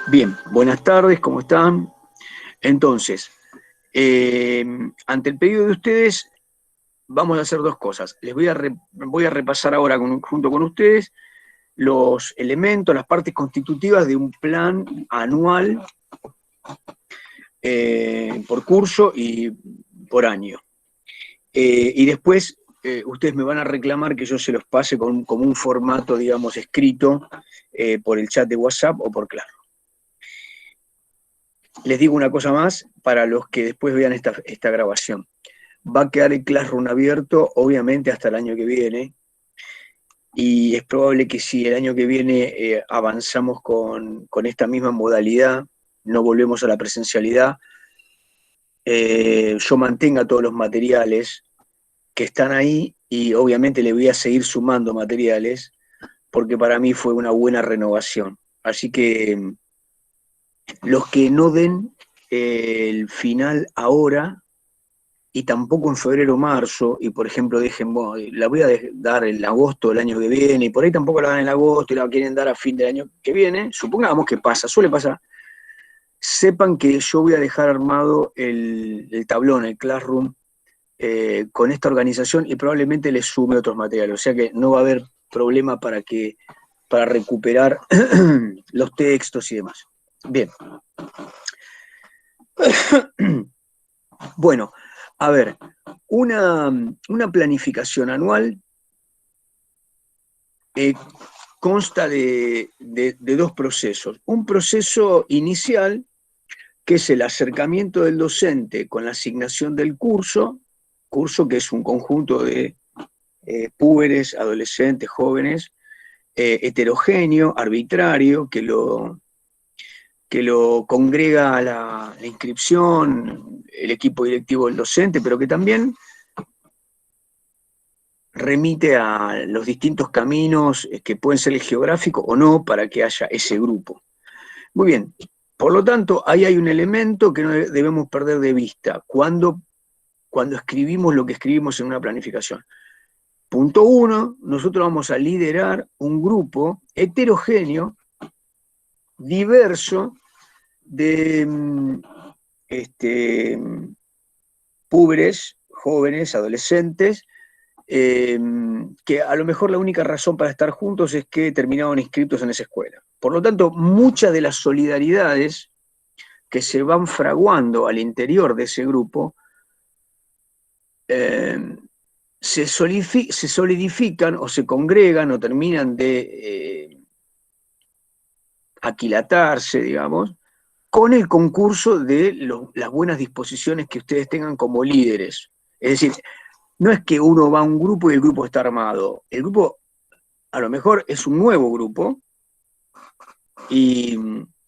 Bien, buenas tardes, ¿cómo están? Entonces, ante el pedido de ustedes, vamos a hacer dos cosas. Voy a repasar ahora junto con ustedes los elementos, las partes constitutivas de un plan anual por curso y por año. Y después ustedes me van a reclamar que yo se los pase como un formato, digamos, escrito por el chat de WhatsApp o por Claro. Les digo una cosa más para los que después vean esta grabación. Va a quedar el Classroom abierto, obviamente, hasta el año que viene, y es probable que si el año que viene avanzamos con esta misma modalidad, no volvemos a la presencialidad, yo mantenga todos los materiales que están ahí y obviamente le voy a seguir sumando materiales, porque para mí fue una buena renovación. Así que los que no den el final ahora, y tampoco en febrero o marzo, y por ejemplo dejen, bueno, la voy a dar en agosto del año que viene, y por ahí tampoco la dan en agosto y la quieren dar a fin del año que viene, supongamos que pasa, suele pasar, sepan que yo voy a dejar armado el tablón, el Classroom, con esta organización y probablemente les sume otros materiales, o sea que no va a haber problema para recuperar los textos y demás. Bien. Bueno, a ver, una planificación anual consta de dos procesos. Un proceso inicial, que es el acercamiento del docente con la asignación del curso que es un conjunto de púberes, adolescentes, jóvenes, heterogéneo, arbitrario, que lo congrega a la inscripción, el equipo directivo del docente, pero que también remite a los distintos caminos que pueden ser el geográfico o no para que haya ese grupo. Muy bien, por lo tanto, ahí hay un elemento que no debemos perder de vista cuando escribimos lo que escribimos en una planificación. Punto 1, nosotros vamos a liderar un grupo heterogéneo, diverso, de púberes, jóvenes, adolescentes, que a lo mejor la única razón para estar juntos es que terminaron inscritos en esa escuela. Por lo tanto, muchas de las solidaridades que se van fraguando al interior de ese grupo se solidifican o se congregan o terminan de aquilatarse, digamos, con el concurso de las buenas disposiciones que ustedes tengan como líderes. Es decir, no es que uno va a un grupo y el grupo está armado. El grupo a lo mejor es un nuevo grupo y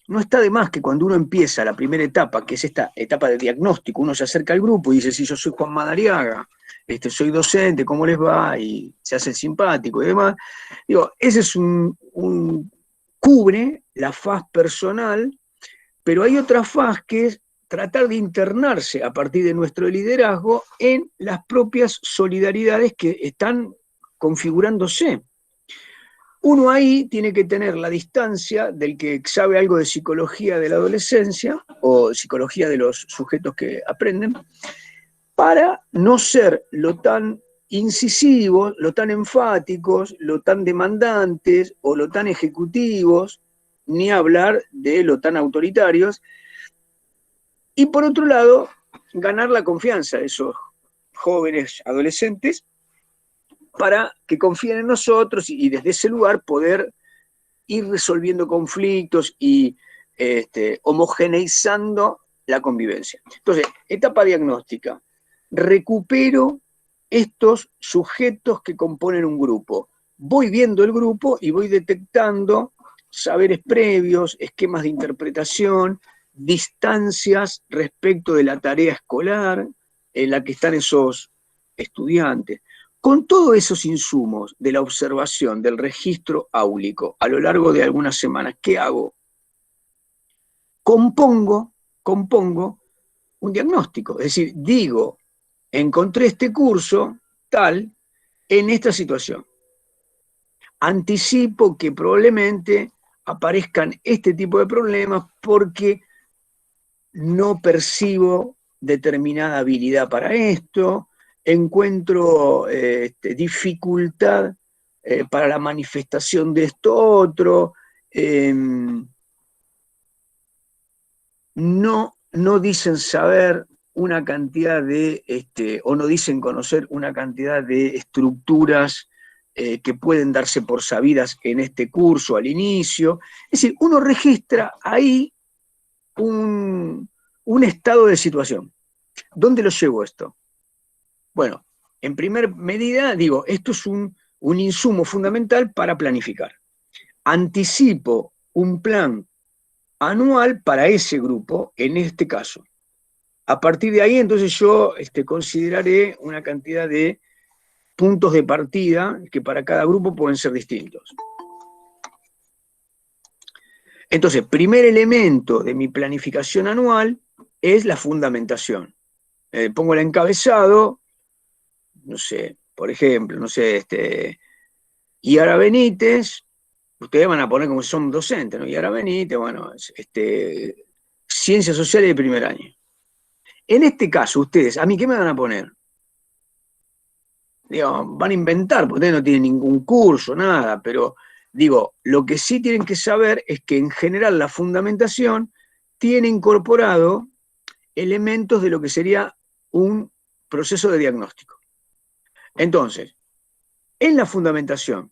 no está de más que cuando uno empieza la primera etapa, que es esta etapa de diagnóstico, uno se acerca al grupo y dice, sí, yo soy Juan Madariaga, soy docente, ¿cómo les va? Y se hace el simpático y demás. Digo, ese es cubre la faz personal, pero hay otra faz que es tratar de internarse a partir de nuestro liderazgo en las propias solidaridades que están configurándose. Uno ahí tiene que tener la distancia del que sabe algo de psicología de la adolescencia o psicología de los sujetos que aprenden, para no ser lo tan incisivos, lo tan enfáticos, lo tan demandantes o lo tan ejecutivos, ni hablar de lo tan autoritarios. Y por otro lado, ganar la confianza de esos jóvenes adolescentes para que confíen en nosotros y desde ese lugar poder ir resolviendo conflictos y homogeneizando la convivencia. Entonces, etapa diagnóstica. Recupero estos sujetos que componen un grupo. Voy viendo el grupo y voy detectando saberes previos, esquemas de interpretación, distancias respecto de la tarea escolar en la que están esos estudiantes. Con todos esos insumos de la observación, del registro áulico a lo largo de algunas semanas, ¿qué hago? Compongo un diagnóstico, es decir, digo, encontré este curso tal en esta situación. Anticipo que probablemente aparezcan este tipo de problemas porque no percibo determinada habilidad para esto, encuentro dificultad para la manifestación de esto otro, no dicen saber una cantidad de, o no dicen conocer una cantidad de estructuras que pueden darse por sabidas en este curso al inicio. Es decir, uno registra ahí un estado de situación. ¿Dónde lo llevo esto? Bueno, en primer medida, digo, esto es un insumo fundamental para planificar. Anticipo un plan anual para ese grupo, en este caso. A partir de ahí, entonces yo consideraré una cantidad de puntos de partida que para cada grupo pueden ser distintos. Entonces, primer elemento de mi planificación anual es la fundamentación. Pongo el encabezado, no sé, por ejemplo, no sé, Yara Benítez, ustedes van a poner como si son docentes, ¿no? Yara Benítez, bueno, Ciencias Sociales de primer año. En este caso, ustedes, ¿a mí qué me van a poner? Digo, van a inventar, porque ustedes no tienen ningún curso, nada, pero digo, lo que sí tienen que saber es que en general la fundamentación tiene incorporado elementos de lo que sería un proceso de diagnóstico. Entonces, en la fundamentación,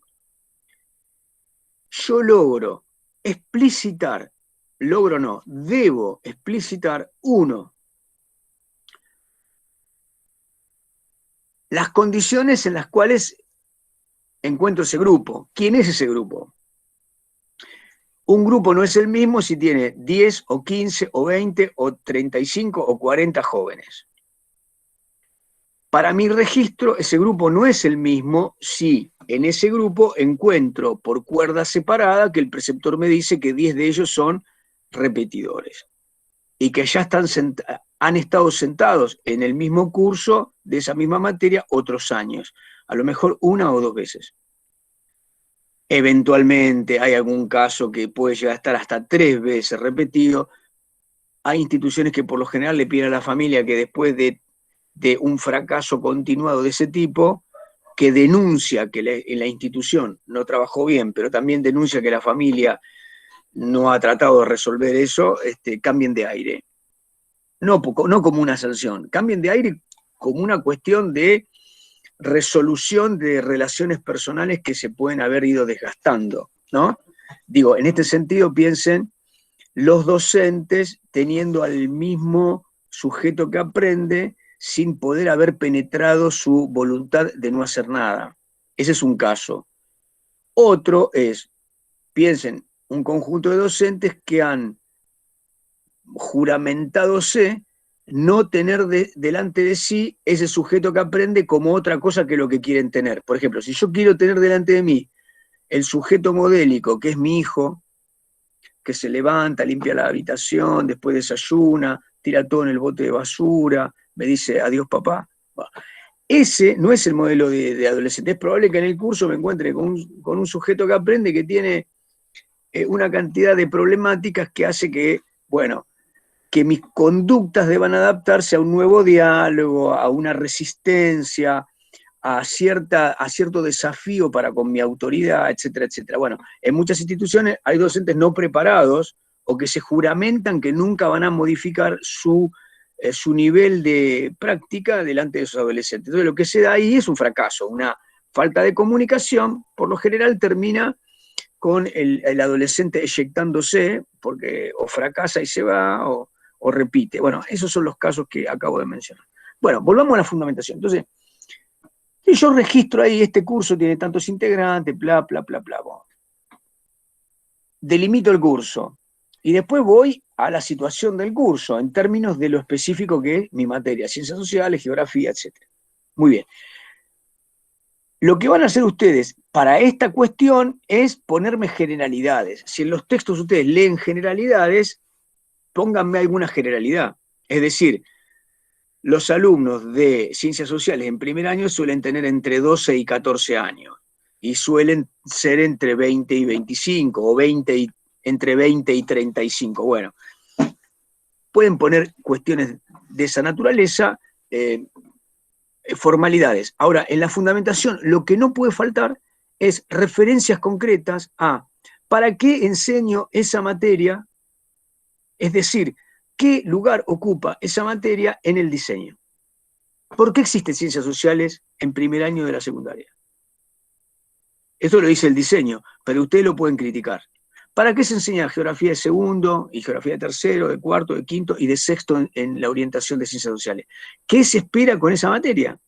yo logro explicitar, logro no, debo explicitar, uno, las condiciones en las cuales encuentro ese grupo. ¿Quién es ese grupo? Un grupo no es el mismo si tiene 10 o 15 o 20 o 35 o 40 jóvenes. Para mi registro, ese grupo no es el mismo si en ese grupo encuentro por cuerda separada que el preceptor me dice que 10 de ellos son repetidores y que ya han estado sentados en el mismo curso de esa misma materia otros años, a lo mejor una o dos veces. Eventualmente hay algún caso que puede llegar a estar hasta 3 veces repetido. Hay instituciones que por lo general le piden a la familia que después de un fracaso continuado de ese tipo, que denuncia que la institución no trabajó bien, pero también denuncia que la familia no ha tratado de resolver eso, cambien de aire. No como una sanción, cambien de aire como una cuestión de resolución de relaciones personales que se pueden haber ido desgastando, ¿no? Digo, en este sentido piensen los docentes teniendo al mismo sujeto que aprende sin poder haber penetrado su voluntad de no hacer nada. Ese es un caso. Otro es, piensen, un conjunto de docentes que han juramentadose no tener delante de sí ese sujeto que aprende como otra cosa que lo que quieren tener. Por ejemplo, si yo quiero tener delante de mí el sujeto modélico, que es mi hijo, que se levanta, limpia la habitación, después desayuna, tira todo en el bote de basura, me dice adiós papá. Bueno, ese no es el modelo de adolescente. Es probable que en el curso me encuentre con un sujeto que aprende que tiene una cantidad de problemáticas que hace que, bueno, que mis conductas deban adaptarse a un nuevo diálogo, a una resistencia, a cierto desafío para con mi autoridad, etcétera, etcétera. Bueno, en muchas instituciones hay docentes no preparados o que se juramentan que nunca van a modificar su nivel de práctica delante de esos adolescentes. Entonces lo que se da ahí es un fracaso, una falta de comunicación, por lo general termina con el adolescente eyectándose, porque o fracasa y se va, o repite. Bueno, esos son los casos que acabo de mencionar. Bueno, volvamos a la fundamentación. Entonces, si yo registro ahí, este curso tiene tantos integrantes, bla, bla, bla, bla. Bueno, delimito el curso y después voy a la situación del curso en términos de lo específico que es mi materia, ciencias sociales, geografía, etc. Muy bien. Lo que van a hacer ustedes para esta cuestión es ponerme generalidades. Si en los textos ustedes leen generalidades, pónganme alguna generalidad. Es decir, los alumnos de ciencias sociales en primer año suelen tener entre 12 y 14 años y suelen ser entre 20 y 25 o 20 entre 20 y 35. Bueno, pueden poner cuestiones de esa naturaleza, formalidades. Ahora, en la fundamentación, lo que no puede faltar es referencias concretas a ¿para qué enseño esa materia? Es decir, ¿qué lugar ocupa esa materia en el diseño? ¿Por qué existen ciencias sociales en primer año de la secundaria? Esto lo dice el diseño, pero ustedes lo pueden criticar. ¿Para qué se enseña geografía de segundo, y geografía de tercero, de cuarto, de quinto y de sexto en la orientación de ciencias sociales? ¿Qué se espera con esa materia?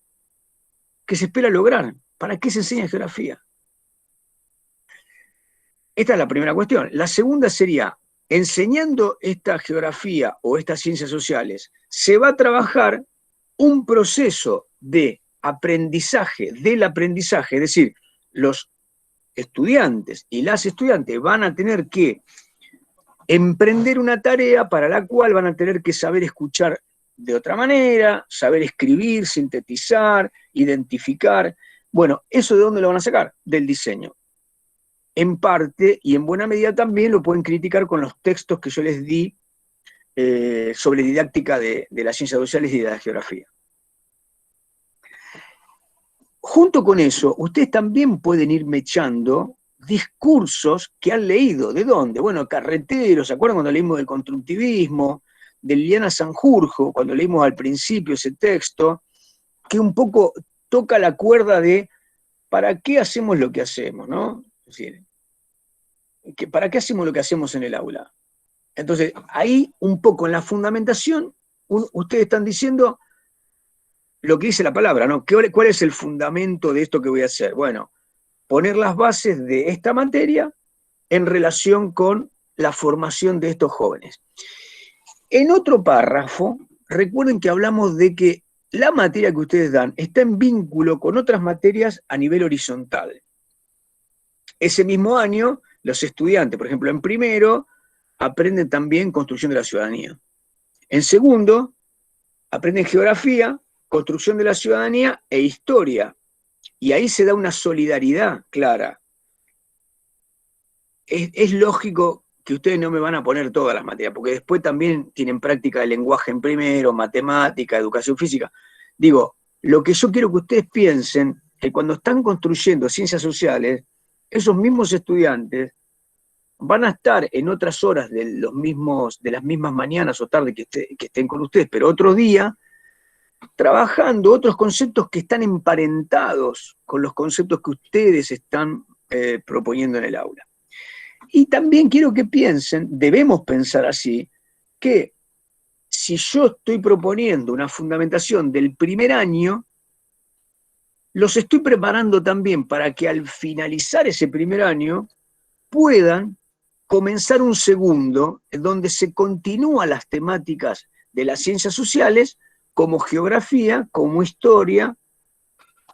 ¿Qué se espera lograr? ¿Para qué se enseña geografía? Esta es la primera cuestión. La segunda sería, enseñando esta geografía o estas ciencias sociales, se va a trabajar un proceso de aprendizaje, del aprendizaje, es decir, los estudiantes y las estudiantes van a tener que emprender una tarea para la cual van a tener que saber escuchar de otra manera, saber escribir, sintetizar, identificar. Bueno, ¿eso de dónde lo van a sacar? Del diseño. En parte y en buena medida también lo pueden criticar con los textos que yo les di sobre didáctica de las ciencias sociales y de la geografía. Junto con eso, ustedes también pueden ir mechando discursos que han leído. ¿De dónde? Bueno, Carretero, ¿se acuerdan cuando leímos del constructivismo? De Liliana Sanjurjo, cuando leímos al principio ese texto, que un poco toca la cuerda de ¿para qué hacemos lo que hacemos? ¿No? Es decir, ¿para qué hacemos lo que hacemos en el aula? Entonces, ahí un poco en la fundamentación, ustedes están diciendo lo que dice la palabra, ¿no? ¿Cuál es el fundamento de esto que voy a hacer? Bueno, poner las bases de esta materia en relación con la formación de estos jóvenes. En otro párrafo, recuerden que hablamos de que la materia que ustedes dan está en vínculo con otras materias a nivel horizontal. Ese mismo año, los estudiantes, por ejemplo, en primero, aprenden también construcción de la ciudadanía. En segundo, aprenden geografía, construcción de la ciudadanía e historia. Y ahí se da una solidaridad clara. Es lógico que ustedes no me van a poner todas las materias, porque después también tienen práctica de lenguaje en primero, matemática, educación física. Digo, lo que yo quiero que ustedes piensen, que cuando están construyendo ciencias sociales, esos mismos estudiantes van a estar en otras horas de las mismas mañanas o tardes que estén con ustedes, pero otro día, trabajando otros conceptos que están emparentados con los conceptos que ustedes están proponiendo en el aula. Y también quiero que piensen, debemos pensar así, que si yo estoy proponiendo una fundamentación del primer año, los estoy preparando también para que al finalizar ese primer año puedan comenzar un segundo, donde se continúan las temáticas de las ciencias sociales, como geografía, como historia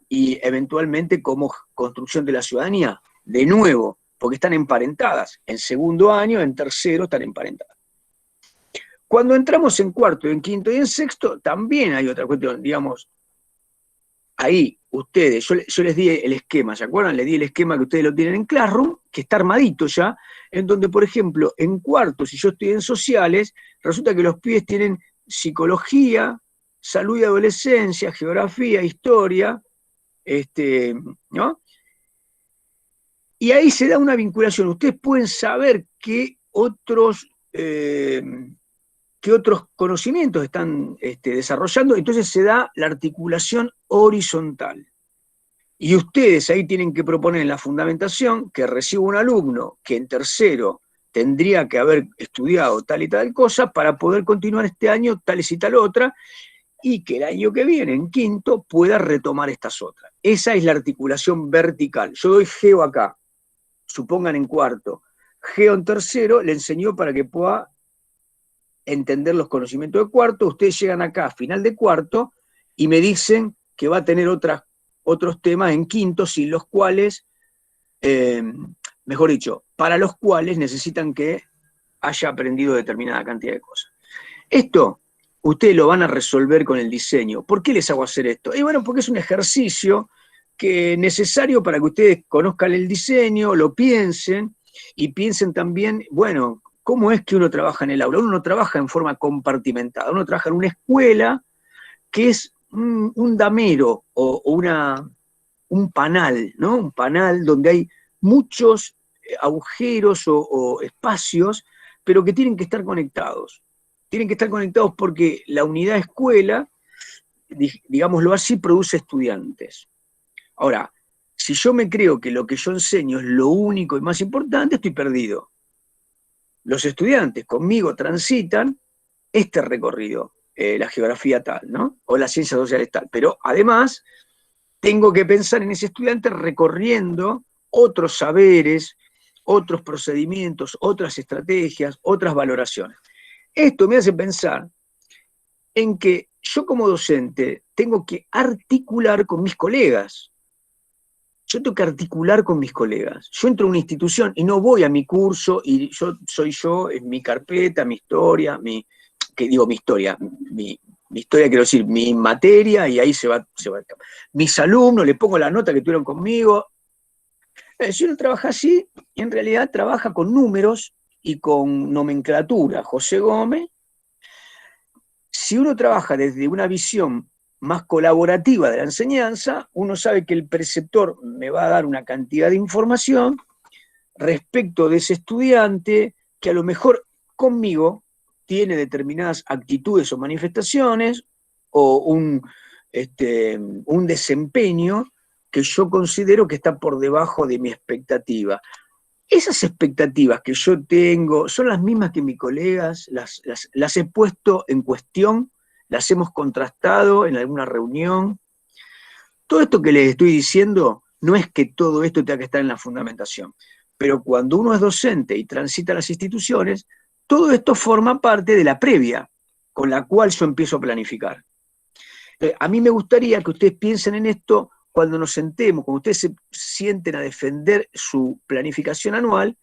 y eventualmente como construcción de la ciudadanía, de nuevo, porque están emparentadas. En segundo año, en tercero están emparentadas. Cuando entramos en cuarto, en quinto y en sexto, también hay otra cuestión, digamos, ahí ustedes, yo les di el esquema, ¿se acuerdan? Les di el esquema que ustedes lo tienen en Classroom, que está armadito ya, en donde, por ejemplo, en cuarto, si yo estoy en sociales, resulta que los pibes tienen psicología, salud y adolescencia, geografía, historia, ¿no? Y ahí se da una vinculación. Ustedes pueden saber qué otros conocimientos están desarrollando, entonces se da la articulación horizontal. Y ustedes ahí tienen que proponer en la fundamentación que reciba un alumno que en tercero tendría que haber estudiado tal y tal cosa para poder continuar este año tales y tal otra, y que el año que viene, en quinto, pueda retomar estas otras. Esa es la articulación vertical. Yo doy geo acá, supongan en cuarto. Geo en tercero le enseñó para que pueda entender los conocimientos de cuarto. Ustedes llegan acá a final de cuarto y me dicen que va a tener otros temas en quinto, sin los cuales, mejor dicho, para los cuales necesitan que haya aprendido determinada cantidad de cosas. Esto ustedes lo van a resolver con el diseño. ¿Por qué les hago hacer esto? Y bueno, porque es un ejercicio que es necesario para que ustedes conozcan el diseño, lo piensen, y piensen también, bueno, ¿cómo es que uno trabaja en el aula? Uno no trabaja en forma compartimentada, uno trabaja en una escuela que es un damero o un panal, ¿no? Un panal donde hay muchos agujeros o espacios, pero que tienen que estar conectados. Tienen que estar conectados porque la unidad escuela, digámoslo así, produce estudiantes. Ahora, si yo me creo que lo que yo enseño es lo único y más importante, estoy perdido. Los estudiantes conmigo transitan este recorrido, la geografía tal, ¿no? O las ciencias sociales tal. Pero además, tengo que pensar en ese estudiante recorriendo otros saberes, otros procedimientos, otras estrategias, otras valoraciones. Esto me hace pensar en que yo como docente tengo que articular con mis colegas. Yo tengo que articular con mis colegas. Yo entro a una institución y no voy a mi curso y yo, es mi carpeta, mi historia, mi historia quiero decir, mi materia, y ahí se va. Mis alumnos, le pongo la nota que tuvieron conmigo. Si uno trabaja así, en realidad trabaja con números y con nomenclatura. José Gómez. Si uno trabaja desde una visión más colaborativa de la enseñanza, uno sabe que el preceptor me va a dar una cantidad de información respecto de ese estudiante que a lo mejor conmigo tiene determinadas actitudes o manifestaciones o un desempeño que yo considero que está por debajo de mi expectativa. Esas expectativas que yo tengo son las mismas que mis colegas, las he puesto en cuestión, las hemos contrastado en alguna reunión. Todo esto que les estoy diciendo no es que todo esto tenga que estar en la fundamentación, pero cuando uno es docente y transita las instituciones, todo esto forma parte de la previa con la cual yo empiezo a planificar. A mí me gustaría que ustedes piensen en esto cuando nos sentemos, cuando ustedes se sienten a defender su planificación anual,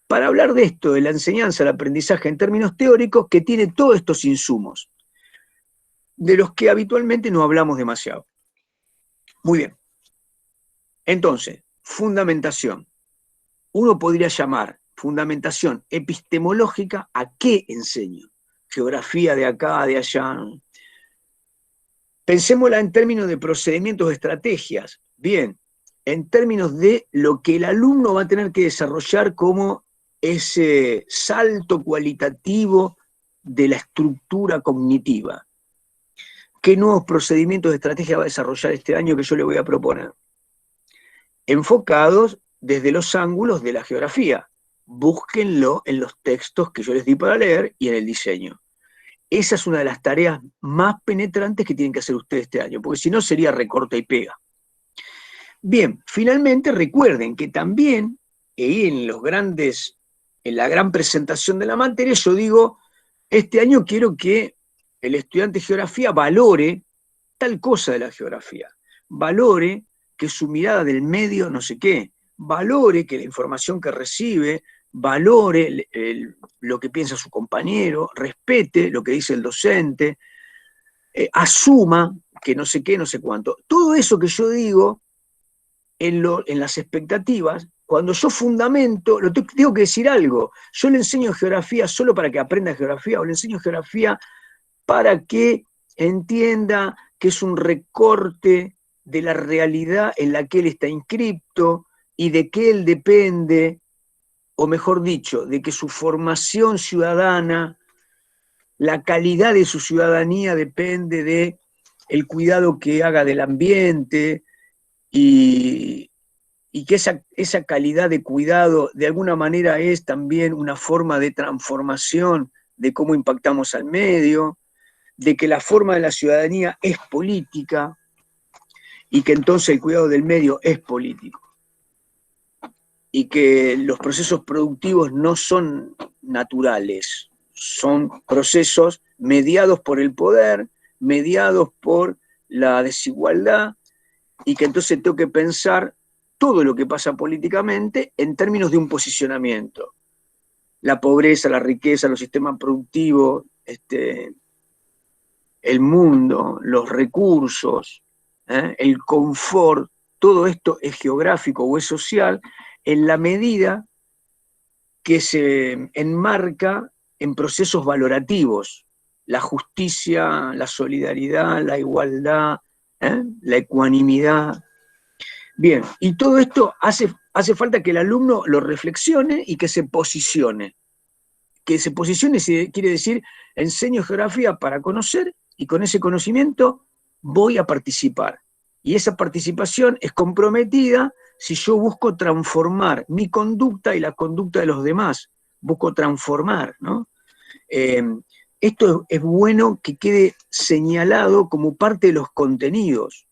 para hablar de esto, de la enseñanza, el aprendizaje en términos teóricos, que tiene todos estos insumos, de los que habitualmente no hablamos demasiado. Muy bien. Entonces, fundamentación. Uno podría llamar fundamentación epistemológica a qué enseño. Geografía de acá, de allá. Pensémosla en términos de procedimientos de estrategias. Bien, en términos de lo que el alumno va a tener que desarrollar como ese salto cualitativo de la estructura cognitiva. ¿Qué nuevos procedimientos de estrategia va a desarrollar este año que yo le voy a proponer? Enfocados desde los ángulos de la geografía. Búsquenlo en los textos que yo les di para leer y en el diseño. Esa es una de las tareas más penetrantes que tienen que hacer ustedes este año, porque si no sería recorta y pega. Bien, finalmente recuerden que también, en la gran presentación de la materia, yo digo, este año quiero que el estudiante de geografía valore tal cosa de la geografía, valore que su mirada del medio no sé qué, valore que la información que recibe, valore lo que piensa su compañero, respete lo que dice el docente, asuma que no sé qué, no sé cuánto. Todo eso que yo digo en las expectativas, cuando yo fundamento, tengo que decir algo. Yo le enseño geografía solo para que aprenda geografía, o le enseño geografía para que entienda que es un recorte de la realidad en la que él está inscripto y de que él depende, o mejor dicho, de que su formación ciudadana, la calidad de su ciudadanía depende de el cuidado que haga del ambiente y que esa calidad de cuidado de alguna manera es también una forma de transformación de cómo impactamos al medio, de que la forma de la ciudadanía es política y que entonces el cuidado del medio es político. Y que los procesos productivos no son naturales, son procesos mediados por el poder, mediados por la desigualdad, y que entonces tengo que pensar todo lo que pasa políticamente en términos de un posicionamiento. La pobreza, la riqueza, los sistemas productivos, el mundo, los recursos, el confort, todo esto es geográfico o es social en la medida que se enmarca en procesos valorativos, la justicia, la solidaridad, la igualdad, la ecuanimidad. Bien, y todo esto hace falta que el alumno lo reflexione y que se posicione. Que se posicione quiere decir, enseño geografía para conocer y con ese conocimiento voy a participar. Y esa participación es comprometida si yo busco transformar mi conducta y la conducta de los demás. Busco transformar, ¿no? Esto es bueno que quede señalado como parte de los contenidos,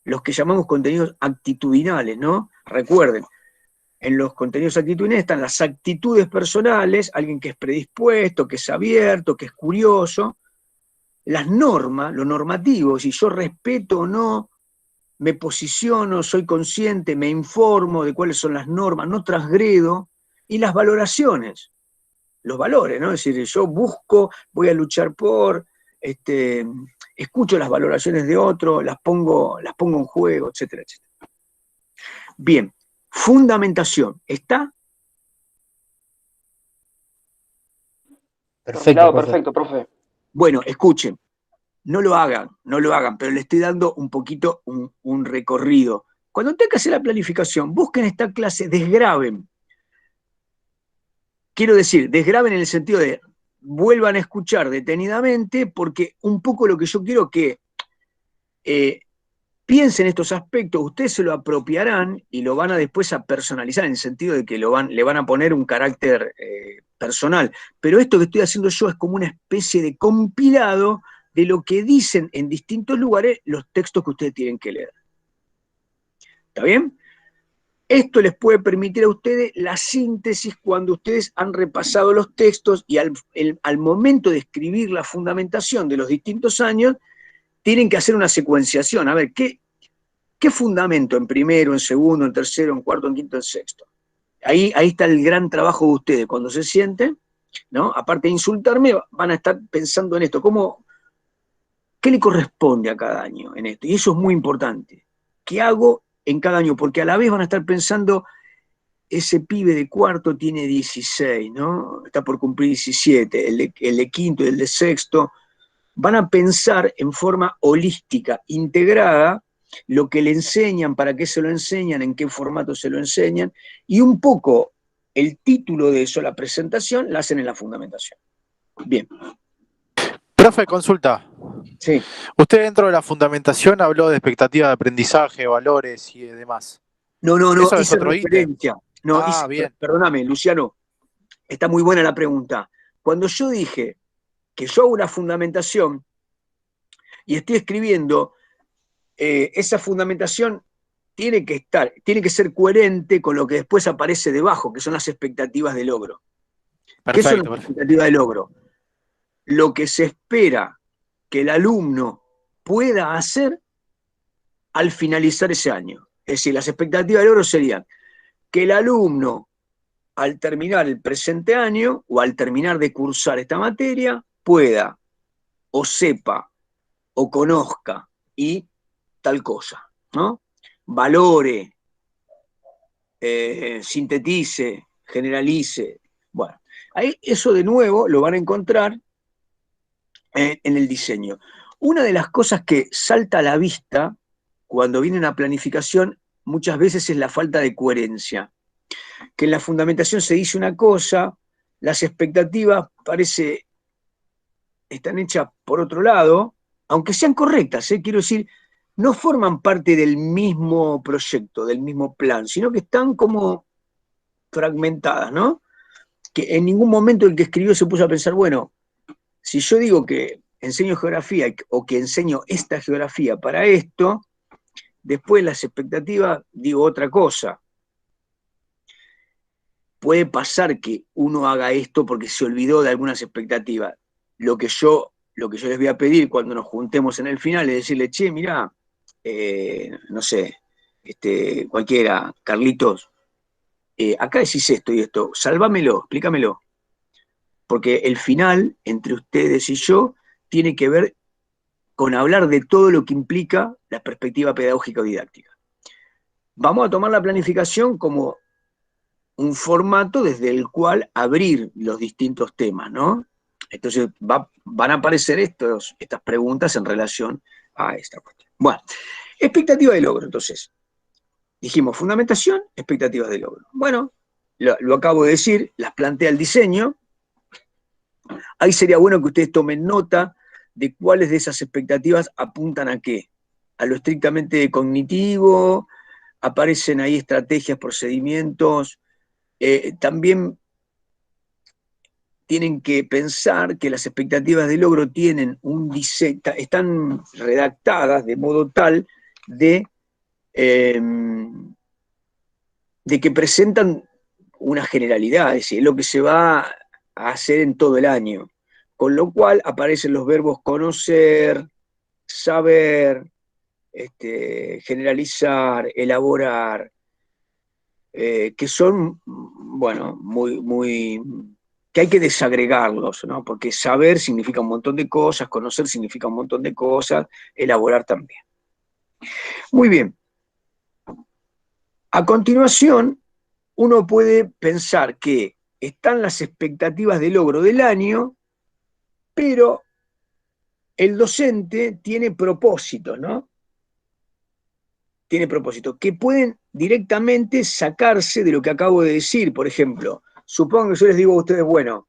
los que llamamos contenidos actitudinales, ¿no? Recuerden, en los contenidos actitudinales están las actitudes personales, alguien que es predispuesto, que es abierto, que es curioso, las normas, lo normativo, si yo respeto o no, me posiciono, soy consciente, me informo de cuáles son las normas, no transgredo, y las valoraciones, los valores, ¿no? Es decir, yo busco, voy a luchar por, escucho las valoraciones de otro, las pongo en juego, etcétera, etcétera. Bien, fundamentación, ¿está? Perfecto, perfecto, profe. Bueno, escuchen, no lo hagan, pero le estoy dando un poquito un recorrido. Cuando tengan que hacer la planificación, busquen esta clase, desgraben. Quiero decir, desgraben en el sentido de vuelvan a escuchar detenidamente, porque un poco lo que yo quiero que piensen estos aspectos, ustedes se lo apropiarán y lo van a después a personalizar, en el sentido de que le van a poner un carácter personal. Pero esto que estoy haciendo yo es como una especie de compilado de lo que dicen en distintos lugares los textos que ustedes tienen que leer. ¿Está bien? Esto les puede permitir a ustedes la síntesis cuando ustedes han repasado los textos y al momento de escribir la fundamentación de los distintos años, tienen que hacer una secuenciación. A ver, ¿qué fundamento en primero, en segundo, en tercero, en cuarto, en quinto, en sexto? Ahí está el gran trabajo de ustedes. Cuando se sienten, ¿no? Aparte de insultarme, van a estar pensando en esto. ¿Qué le corresponde a cada año en esto? Y eso es muy importante. ¿Qué hago en cada año? Porque a la vez van a estar pensando, ese pibe de cuarto tiene 16, ¿no? Está por cumplir 17, el de quinto y el de sexto. Van a pensar en forma holística, integrada, lo que le enseñan, para qué se lo enseñan, en qué formato se lo enseñan, y un poco el título de eso, la presentación, la hacen en la fundamentación. Bien. Profe, consulta. Sí. Usted dentro de la fundamentación habló de expectativa de aprendizaje, valores y demás. No, ¿Eso es hice otro ítem? referencia. No, Bien. perdóname, Luciano, está muy buena la pregunta. Cuando yo dije que yo hago una fundamentación y estoy escribiendo, esa fundamentación tiene que ser coherente con lo que después aparece debajo, que son las expectativas de logro. ¿Qué son las expectativas de logro? Lo que se espera que el alumno pueda hacer al finalizar ese año. Es decir, las expectativas de logro serían que el alumno, al terminar el presente año o al terminar de cursar esta materia, pueda o sepa o conozca y tal cosa, ¿no? Valore, sintetice, generalice. Bueno, ahí eso de nuevo lo van a encontrar en el diseño. Una de las cosas que salta a la vista cuando viene una planificación muchas veces es la falta de coherencia. Que en la fundamentación se dice una cosa, las expectativas están hechas por otro lado, aunque sean correctas, quiero decir, no forman parte del mismo proyecto, del mismo plan, sino que están como fragmentadas, ¿no? Que en ningún momento el que escribió se puso a pensar, bueno, si yo digo que enseño geografía o que enseño esta geografía para esto, después las expectativas digo otra cosa. Puede pasar que uno haga esto porque se olvidó de algunas expectativas. Lo que yo les voy a pedir cuando nos juntemos en el final es decirle, che, mirá, no sé, cualquiera, Carlitos, acá decís esto y esto, salvámelo, explícamelo. Porque el final, entre ustedes y yo, tiene que ver con hablar de todo lo que implica la perspectiva pedagógica o didáctica. Vamos a tomar la planificación como un formato desde el cual abrir los distintos temas, ¿no? Entonces van a aparecer estas preguntas en relación a esta cuestión. Bueno, expectativa de logro, entonces. Dijimos fundamentación, expectativas de logro. Bueno, lo acabo de decir, las plantea el diseño. Ahí sería bueno que ustedes tomen nota de cuáles de esas expectativas apuntan a qué. A lo estrictamente cognitivo, aparecen ahí estrategias, procedimientos. También tienen que pensar que las expectativas de logro tienen un diseño, están redactadas de modo tal de que presentan una generalidad, es decir, lo que se va a hacer en todo el año. Con lo cual aparecen los verbos conocer, saber, generalizar, elaborar, que son, bueno, que hay que desagregarlos, ¿no? Porque saber significa un montón de cosas, conocer significa un montón de cosas, elaborar también. Muy bien. A continuación, uno puede pensar que están las expectativas de logro del año, pero el docente tiene propósitos, ¿no? Tiene propósitos que pueden directamente sacarse de lo que acabo de decir. Por ejemplo, supongo que yo les digo a ustedes, bueno,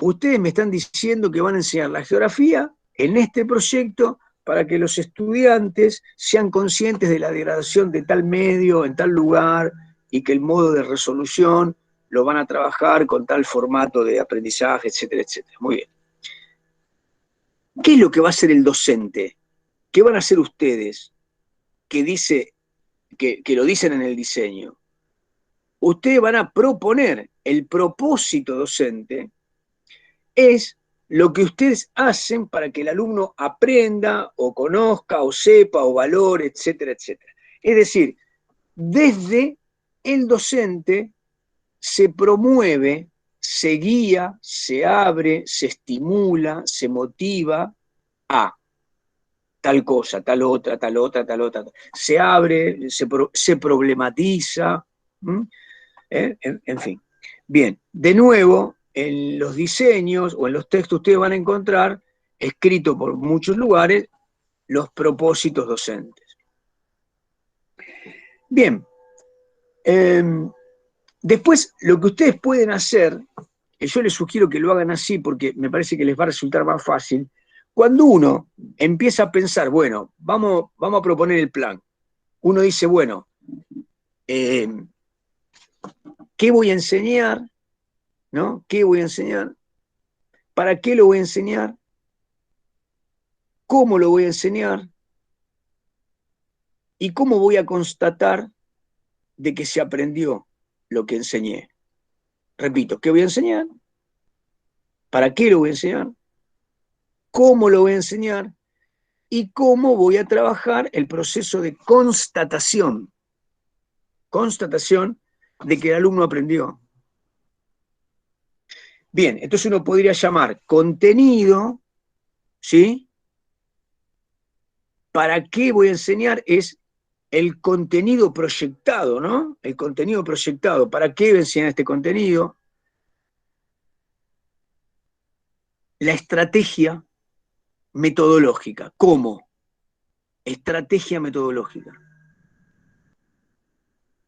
ustedes me están diciendo que van a enseñar la geografía en este proyecto para que los estudiantes sean conscientes de la degradación de tal medio, en tal lugar, y que el modo de resolución lo van a trabajar con tal formato de aprendizaje, etcétera, etcétera. Muy bien. ¿Qué es lo que va a hacer el docente? ¿Qué van a hacer ustedes? Que lo dicen en el diseño. Ustedes van a proponer el propósito docente, es lo que ustedes hacen para que el alumno aprenda o conozca o sepa o valore, etcétera, etcétera. Es decir, desde el docente se promueve, se guía, se abre, se estimula, se motiva a tal cosa, tal otra, tal otra, tal otra. Se abre, se problematiza, en fin. Bien, de nuevo, en los diseños o en los textos ustedes van a encontrar, escrito por muchos lugares, los propósitos docentes. Bien, después lo que ustedes pueden hacer, yo les sugiero que lo hagan así porque me parece que les va a resultar más fácil, cuando uno empieza a pensar, bueno, vamos a proponer el plan, uno dice, bueno, ¿qué voy a enseñar? ¿No? ¿Qué voy a enseñar? ¿Para qué lo voy a enseñar? ¿Cómo lo voy a enseñar? ¿Y cómo voy a constatar de que se aprendió lo que enseñé? Repito, ¿qué voy a enseñar? ¿Para qué lo voy a enseñar? ¿Cómo lo voy a enseñar? ¿Y cómo voy a trabajar el proceso de constatación? Constatación de que el alumno aprendió. Bien, entonces uno podría llamar contenido, ¿sí? ¿Para qué voy a enseñar? Es el contenido proyectado, ¿no? El contenido proyectado. ¿Para qué voy a enseñar este contenido? La estrategia metodológica. ¿Cómo? Estrategia metodológica.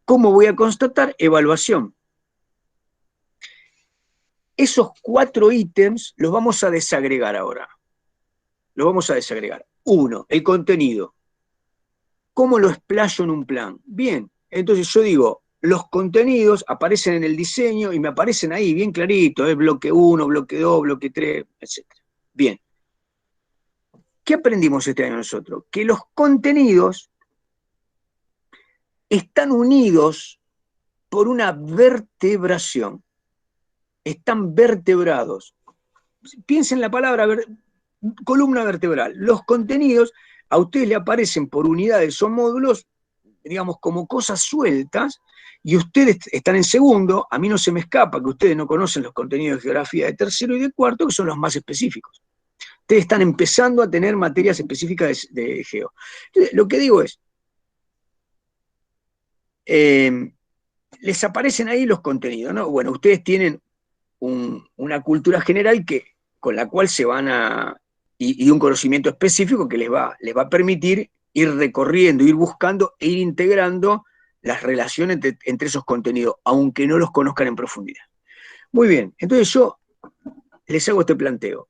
¿Cómo voy a constatar? Evaluación. Esos 4 ítems los vamos a desagregar ahora. Los vamos a desagregar. 1, el contenido. ¿Cómo lo explayo en un plan? Bien, entonces yo digo, los contenidos aparecen en el diseño y me aparecen ahí bien clarito, bloque 1, bloque 2, bloque 3, etc. Bien. ¿Qué aprendimos este año nosotros? Que los contenidos están unidos por una vertebración. Están vertebrados. Piensen en la palabra columna vertebral. Los contenidos a ustedes le aparecen por unidades o módulos, digamos, como cosas sueltas, y ustedes están en segundo. A mí no se me escapa que ustedes no conocen los contenidos de geografía de tercero y de cuarto, que son los más específicos. Ustedes están empezando a tener materias específicas de geo. Entonces, lo que digo es, les aparecen ahí los contenidos, ¿no? Bueno, ustedes tienen una cultura general con la cual se van y un conocimiento específico que les va a permitir ir recorriendo, ir buscando e ir integrando las relaciones entre esos contenidos, aunque no los conozcan en profundidad. Muy bien, entonces yo les hago este planteo.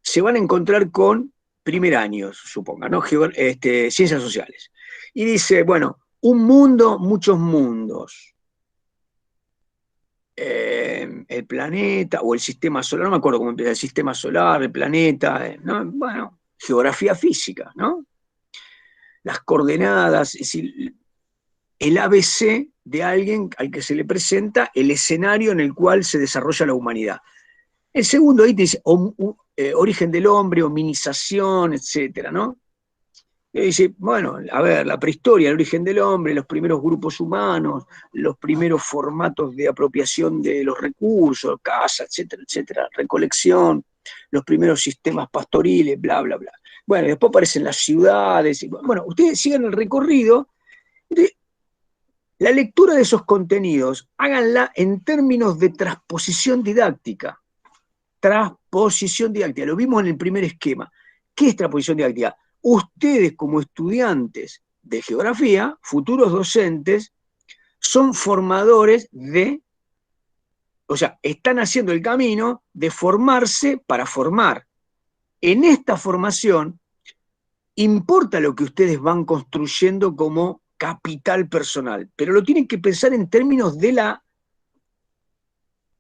Se van a encontrar con primer año, suponga, ¿no? Ciencias sociales. Y dice, bueno, un mundo, muchos mundos. El planeta o el sistema solar, no me acuerdo cómo empieza, el sistema solar, el planeta, ¿no? Bueno, geografía física, ¿no? Las coordenadas, es decir, el ABC de alguien al que se le presenta el escenario en el cual se desarrolla la humanidad. El segundo ahí te dice origen del hombre, hominización, etcétera, ¿no? Y dice, bueno, a ver, la prehistoria, el origen del hombre, los primeros grupos humanos, los primeros formatos de apropiación de los recursos, caza, etcétera, etcétera, recolección, los primeros sistemas pastoriles, bla, bla, bla. Bueno, después aparecen las ciudades. Bueno, ustedes sigan el recorrido. La lectura de esos contenidos, háganla en términos de transposición didáctica. Transposición didáctica, lo vimos en el primer esquema. ¿Qué es transposición didáctica? Ustedes como estudiantes de geografía, futuros docentes, son formadores o sea, están haciendo el camino de formarse para formar. En esta formación, importa lo que ustedes van construyendo como capital personal, pero lo tienen que pensar en términos de la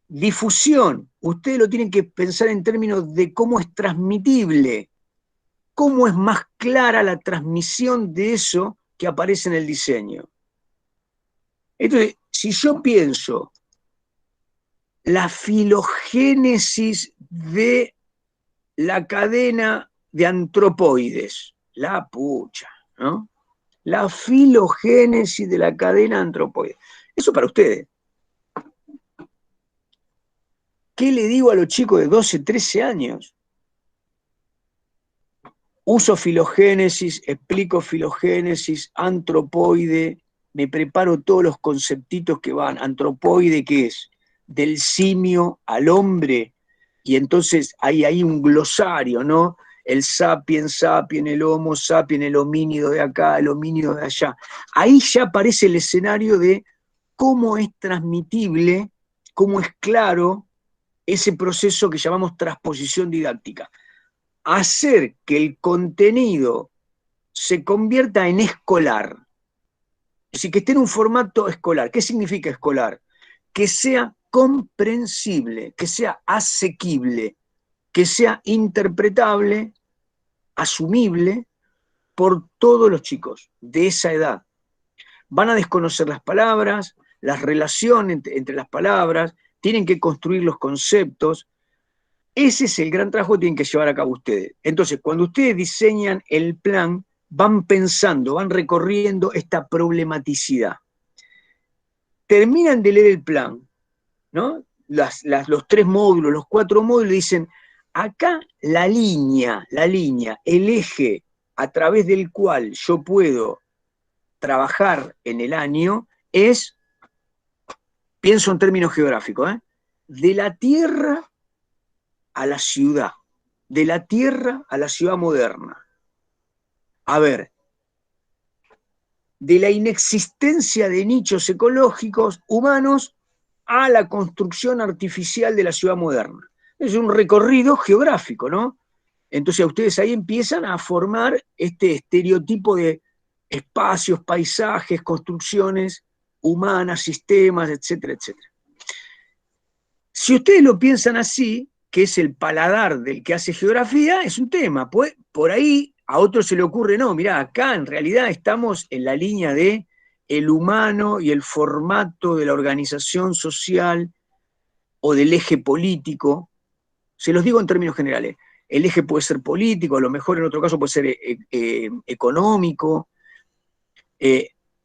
difusión. Ustedes lo tienen que pensar en términos de cómo es transmitible, cómo es más clara la transmisión de eso que aparece en el diseño. Entonces, si yo pienso la filogénesis de la cadena de antropoides, la pucha, ¿no? La filogénesis de la cadena antropoide. Eso para ustedes. ¿Qué le digo a los chicos de 12, 13 años? Uso filogénesis, explico filogénesis, antropoide, me preparo todos los conceptitos que van. Antropoide, ¿qué es? Del simio al hombre. Y entonces hay un glosario, ¿no? El sapien, el homo sapien, el homínido de acá, el homínido de allá. Ahí ya aparece el escenario de cómo es transmitible, cómo es claro ese proceso que llamamos transposición didáctica. Hacer que el contenido se convierta en escolar, es decir, que esté en un formato escolar. ¿Qué significa escolar? Que sea comprensible, que sea asequible, que sea interpretable, asumible por todos los chicos de esa edad. Van a desconocer las palabras, las relaciones entre las palabras, tienen que construir los conceptos. Ese es el gran trabajo que tienen que llevar a cabo ustedes. Entonces, cuando ustedes diseñan el plan, van pensando, van recorriendo esta problematicidad. Terminan de leer el plan, ¿no? Los 3 módulos, los 4 módulos, dicen, acá la línea, el eje a través del cual yo puedo trabajar en el año es, pienso en términos geográficos, de la tierra a la ciudad, de la tierra a la ciudad moderna. A ver, de la inexistencia de nichos ecológicos humanos a la construcción artificial de la ciudad moderna. Es un recorrido geográfico, ¿no? Entonces ustedes ahí empiezan a formar este estereotipo de espacios, paisajes, construcciones humanas, sistemas, etcétera, etcétera. Si ustedes lo piensan así, que es el paladar del que hace geografía, es un tema. Pues, por ahí a otro se le ocurre, no, mirá, acá en realidad estamos en la línea de el humano y el formato de la organización social o del eje político. Se los digo en términos generales. El eje puede ser político, a lo mejor en otro caso puede ser económico.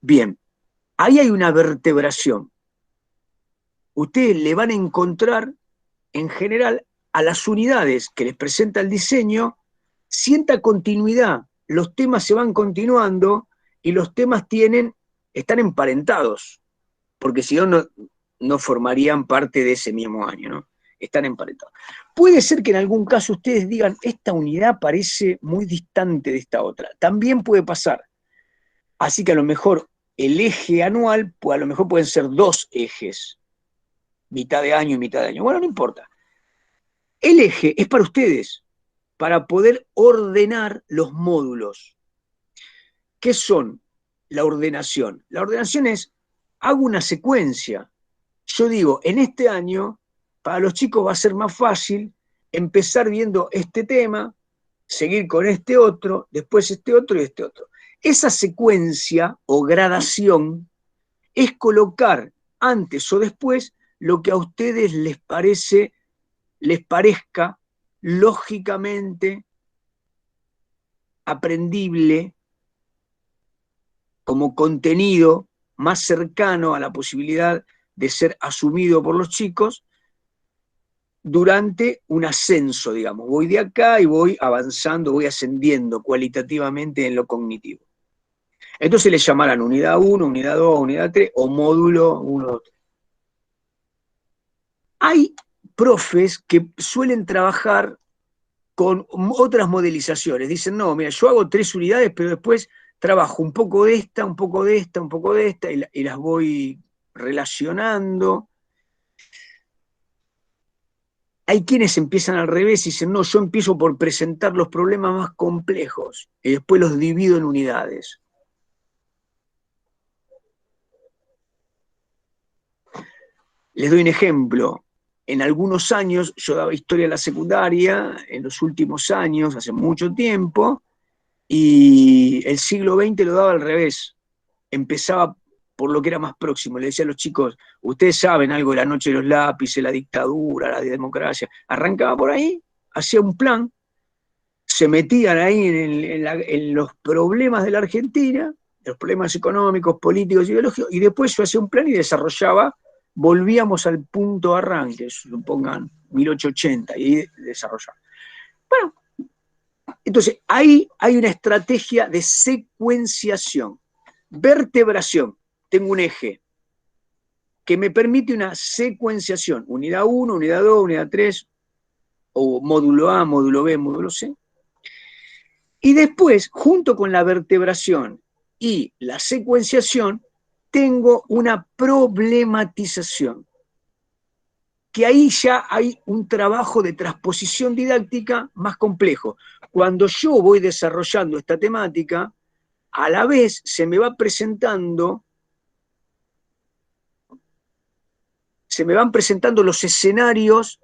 Bien, ahí hay una vertebración. Ustedes le van a encontrar, en general, a las unidades que les presenta el diseño, cierta continuidad. Los temas se van continuando y los temas están emparentados. porque si no, no formarían parte de ese mismo año, ¿no? Están emparentados. Puede ser que en algún caso ustedes digan, esta unidad parece muy distante de esta otra. También puede pasar. Así que a lo mejor el eje anual, pues a lo mejor pueden ser 2 ejes, mitad de año y mitad de año. Bueno, no importa. El eje es para ustedes, para poder ordenar los módulos. ¿Qué son la ordenación? La ordenación es, hago una secuencia. Yo digo, en este año, para los chicos va a ser más fácil empezar viendo este tema, seguir con este otro, después este otro y este otro. Esa secuencia o gradación es colocar antes o después lo que a ustedes les parezca lógicamente aprendible como contenido más cercano a la posibilidad de ser asumido por los chicos durante un ascenso, digamos. Voy de acá y voy avanzando, voy ascendiendo cualitativamente en lo cognitivo. Entonces le llamarán unidad 1, unidad 2, unidad 3 o módulo 1, 2, 3. Hay profes que suelen trabajar con otras modelizaciones. Dicen, no, mira, yo hago 3 unidades, pero después trabajo un poco de esta, un poco de esta, un poco de esta, y las voy relacionando. Hay quienes empiezan al revés y dicen, no, yo empiezo por presentar los problemas más complejos y después los divido en unidades. Les doy un ejemplo. En algunos años, yo daba historia en la secundaria, en los últimos años, hace mucho tiempo, y el siglo XX lo daba al revés. Empezaba por lo que era más próximo. Le decía a los chicos, ustedes saben algo de la noche de los lápices, la dictadura, la democracia. Arrancaba por ahí, hacía un plan, se metían ahí en los problemas de la Argentina, los problemas económicos, políticos, ideológicos, y después yo hacía un plan y desarrollaba, volvíamos al punto de arranque, supongan 1880, y desarrollaba. Bueno, entonces ahí hay una estrategia de secuenciación, vertebración. Tengo un eje que me permite una secuenciación, unidad 1, unidad 2, unidad 3, o módulo A, módulo B, módulo C. Y después, junto con la vertebración y la secuenciación, tengo una problematización, que ahí ya hay un trabajo de transposición didáctica más complejo. Cuando yo voy desarrollando esta temática, a la vez se me van presentando los escenarios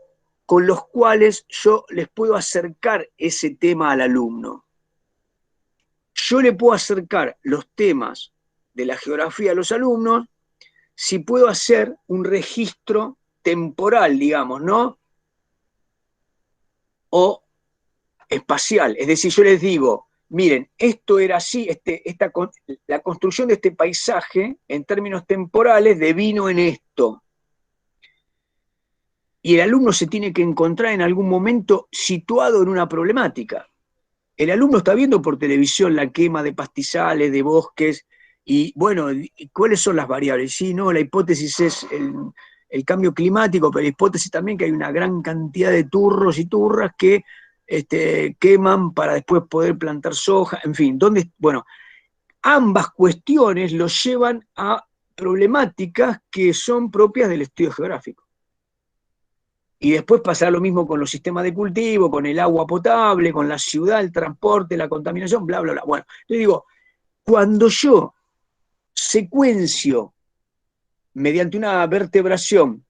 con los cuales yo les puedo acercar ese tema al alumno. Yo le puedo acercar los temas de la geografía a los alumnos si puedo hacer un registro temporal, digamos, ¿no? O espacial. Es decir, yo les digo, miren, esto era así, la construcción de este paisaje en términos temporales devino en esto. Y el alumno se tiene que encontrar en algún momento situado en una problemática. El alumno está viendo por televisión la quema de pastizales, de bosques, y bueno, ¿cuáles son las variables? Sí, no, la hipótesis es el cambio climático, pero la hipótesis también que hay una gran cantidad de turros y turras que queman para después poder plantar soja, en fin, bueno, ambas cuestiones los llevan a problemáticas que son propias del estudio geográfico. Y después pasará lo mismo con los sistemas de cultivo, con el agua potable, con la ciudad, el transporte, la contaminación, bla, bla, bla. Bueno, yo digo, cuando yo secuencio mediante una vertebración,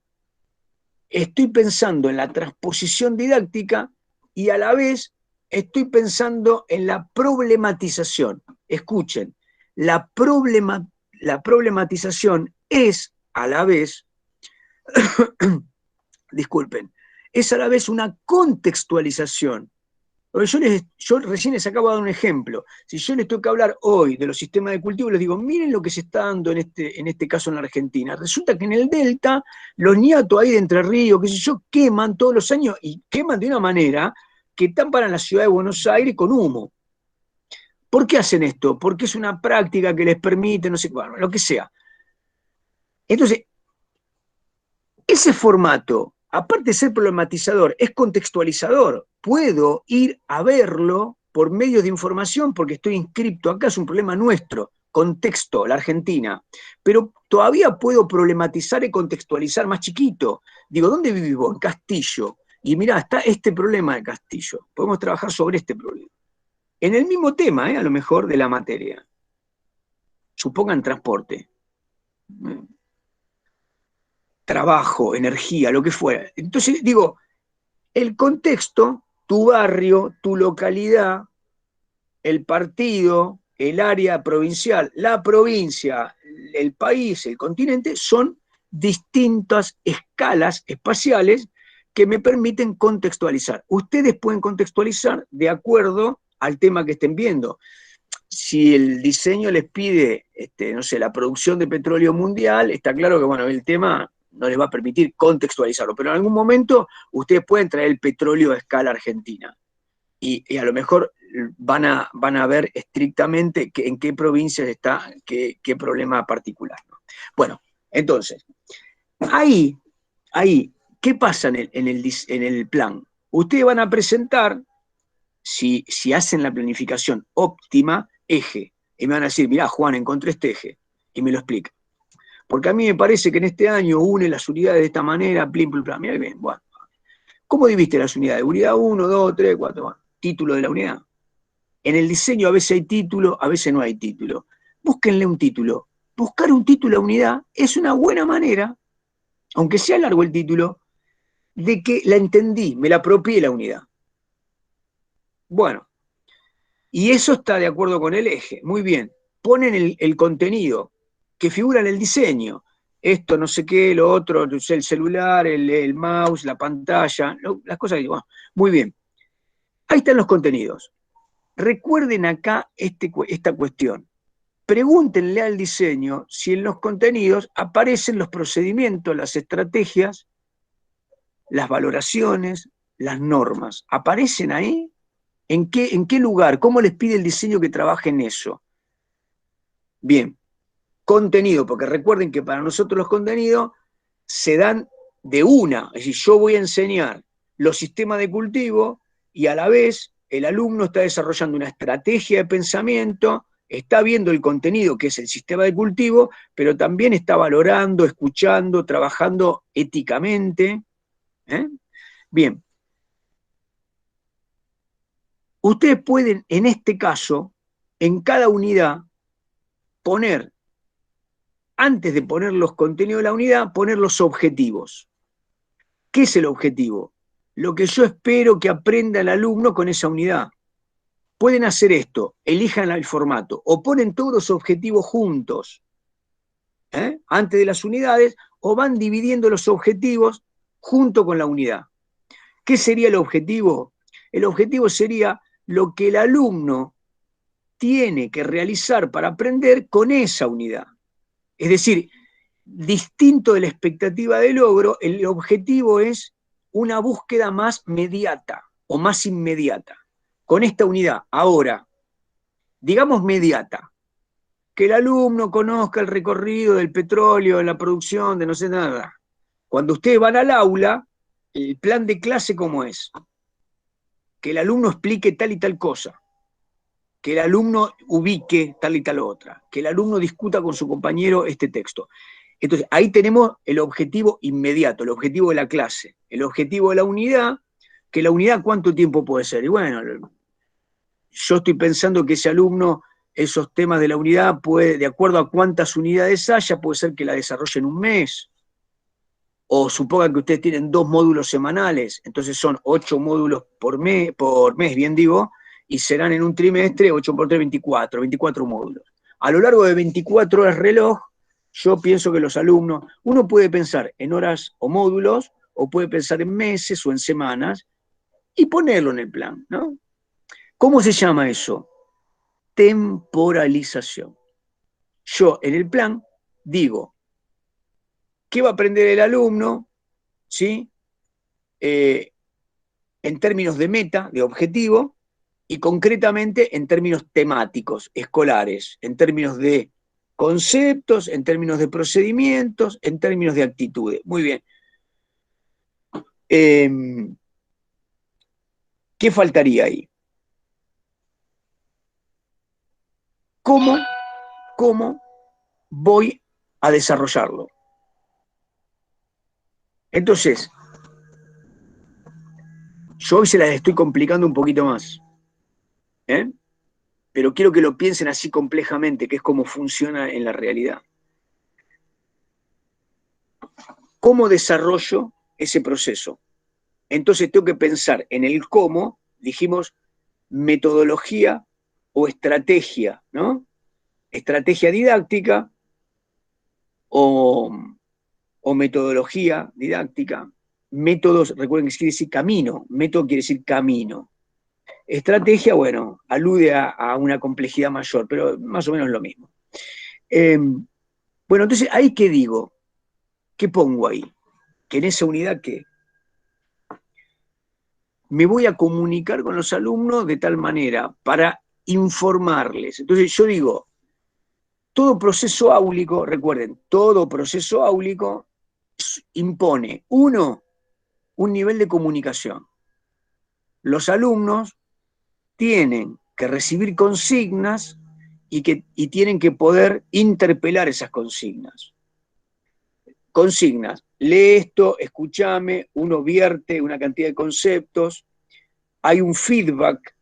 estoy pensando en la transposición didáctica y a la vez estoy pensando en la problematización. Escuchen, la problematización es a la vez disculpen, es a la vez una contextualización. Yo recién les acabo de dar un ejemplo. Si yo les tengo que hablar hoy de los sistemas de cultivo, les digo, miren lo que se está dando en este caso en la Argentina. Resulta que en el Delta, los ñatos ahí de Entre Ríos, qué sé yo, queman todos los años y queman de una manera que tapan la ciudad de Buenos Aires con humo. ¿Por qué hacen esto? Porque es una práctica que les permite, no sé, bueno, lo que sea. Entonces, ese formato, aparte de ser problematizador, es contextualizador. Puedo ir a verlo por medios de información porque estoy inscripto acá, es un problema nuestro, contexto, la Argentina. Pero todavía puedo problematizar y contextualizar más chiquito. Digo, ¿dónde vivís vos? En Castillo. Y mirá, está este problema de Castillo. Podemos trabajar sobre este problema. En el mismo tema, a lo mejor, de la materia. Supongan transporte, trabajo, energía, lo que fuera. Entonces, digo, el contexto, tu barrio, tu localidad, el partido, el área provincial, la provincia, el país, el continente, son distintas escalas espaciales que me permiten contextualizar. Ustedes pueden contextualizar de acuerdo al tema que estén viendo. Si el diseño les pide, no sé, la producción de petróleo mundial, está claro que, bueno, el tema no les va a permitir contextualizarlo, pero en algún momento ustedes pueden traer el petróleo a escala argentina y a lo mejor van a ver estrictamente en qué provincias está, qué problema particular, ¿no? Bueno, entonces, ahí, ¿qué pasa en el plan? Ustedes van a presentar, si hacen la planificación óptima, eje. Y me van a decir, mirá, Juan, encontré este eje. Y me lo explica. Porque a mí me parece que en este año une las unidades de esta manera, plim, plim, plim. Mirá bien, bueno. ¿Cómo diviste las unidades? Unidad 1, 2, 3, 4, bueno. Título de la unidad. En el diseño a veces hay título, a veces no hay título. Búsquenle un título. Buscar un título a unidad es una buena manera, aunque sea largo el título, de que la entendí, me la apropié la unidad. Bueno, y eso está de acuerdo con el eje. Muy bien. Ponen el contenido que figura en el diseño. Esto, no sé qué, lo otro, el celular, el mouse, la pantalla, las cosas que digo. Bueno, muy bien. Ahí están los contenidos. Recuerden acá esta cuestión. Pregúntenle al diseño si en los contenidos aparecen los procedimientos, las estrategias, las valoraciones, las normas. ¿Aparecen ahí? ¿En qué lugar? ¿Cómo les pide el diseño que trabaje en eso? Bien, contenido, porque recuerden que para nosotros los contenidos se dan de una, es decir, yo voy a enseñar los sistemas de cultivo y a la vez el alumno está desarrollando una estrategia de pensamiento, está viendo el contenido que es el sistema de cultivo, pero también está valorando, escuchando, trabajando éticamente. Bien, ustedes pueden en este caso, en cada unidad, poner, antes de poner los contenidos de la unidad, poner los objetivos. ¿Qué es el objetivo? Lo que yo espero que aprenda el alumno con esa unidad. Pueden hacer esto, elijan el formato, o ponen todos los objetivos juntos, antes de las unidades, o van dividiendo los objetivos junto con la unidad. ¿Qué sería el objetivo? El objetivo sería lo que el alumno tiene que realizar para aprender con esa unidad. Es decir, distinto de la expectativa de logro, el objetivo es una búsqueda más mediata o más inmediata. Con esta unidad, ahora, digamos mediata, que el alumno conozca el recorrido del petróleo, de la producción, de no sé nada. Cuando ustedes van al aula, el plan de clase, ¿cómo es? Que el alumno explique tal y tal cosa, que el alumno ubique tal y tal otra, que el alumno discuta con su compañero este texto. Entonces, ahí tenemos el objetivo inmediato, el objetivo de la clase, el objetivo de la unidad, que la unidad, ¿cuánto tiempo puede ser? Y bueno, yo estoy pensando que ese alumno, esos temas de la unidad, puede, de acuerdo a cuántas unidades haya, puede ser que la desarrolle en un mes. O supongan que ustedes tienen 2 módulos semanales, entonces son 8 módulos por mes, bien digo, y serán en un trimestre 8 por 3, 24 módulos. A lo largo de 24 horas reloj, yo pienso que los alumnos, uno puede pensar en horas o módulos, o puede pensar en meses o en semanas, y ponerlo en el plan, ¿no? ¿Cómo se llama eso? Temporalización. Yo en el plan digo, ¿qué va a aprender el alumno? ¿Sí? En términos de meta, de objetivo, y concretamente en términos temáticos, escolares, en términos de conceptos, en términos de procedimientos, en términos de actitudes. Muy bien. ¿Qué faltaría ahí? ¿Cómo voy a desarrollarlo? Entonces, yo hoy se las estoy complicando un poquito más, ¿eh? Pero quiero que lo piensen así complejamente, que es como funciona en la realidad. ¿Cómo desarrollo ese proceso? Entonces tengo que pensar en el cómo, dijimos, metodología o estrategia, ¿no? Estrategia didáctica o, o metodología didáctica. Métodos, recuerden que quiere decir camino, método quiere decir camino. Estrategia, bueno, alude a una complejidad mayor, pero más o menos lo mismo. Bueno, entonces, ¿ahí qué digo? ¿Qué pongo ahí? Que en esa unidad, ¿qué? Me voy a comunicar con los alumnos de tal manera para informarles. Entonces, yo digo, todo proceso áulico, recuerden, todo proceso áulico impone, uno, un nivel de comunicación. Los alumnos tienen que recibir consignas y tienen que poder interpelar esas consignas. Consignas, lee esto, escúchame, uno vierte una cantidad de conceptos, hay un feedback,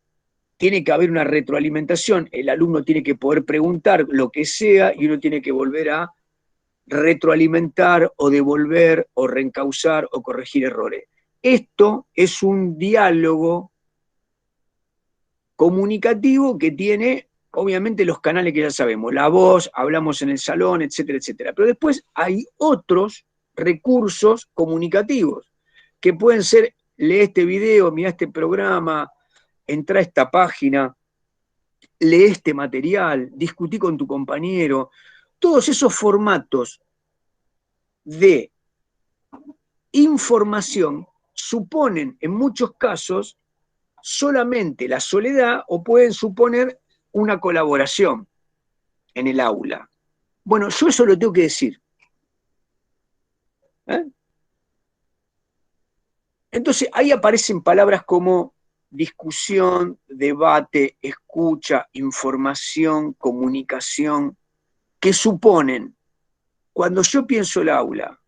tiene que haber una retroalimentación, el alumno tiene que poder preguntar lo que sea y uno tiene que volver a retroalimentar o devolver o reencauzar o corregir errores. Esto es un diálogo comunicativo que tiene, obviamente, los canales que ya sabemos, la voz, hablamos en el salón, etcétera, etcétera. Pero después hay otros recursos comunicativos que pueden ser, lee este video, mira este programa, entra a esta página, lee este material, discutí con tu compañero. Todos esos formatos de información suponen en muchos casos solamente la soledad o pueden suponer una colaboración en el aula. Bueno, yo eso lo tengo que decir. ¿Eh? Entonces ahí aparecen palabras como discusión, debate, escucha, información, comunicación, que suponen, cuando yo pienso el aula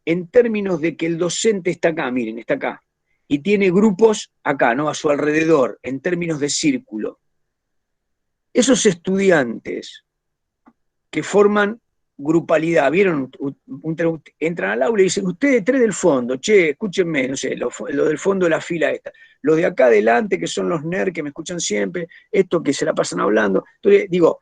en términos de que el docente está acá, miren, está acá, y tiene grupos acá, ¿no? A su alrededor, en términos de círculo. Esos estudiantes que forman grupalidad, ¿vieron? Entran al aula y dicen, ustedes tres del fondo, che, escúchenme, no sé, lo del fondo de la fila esta, los de acá adelante, que son los nerds que me escuchan siempre, estos que se la pasan hablando. Entonces, digo,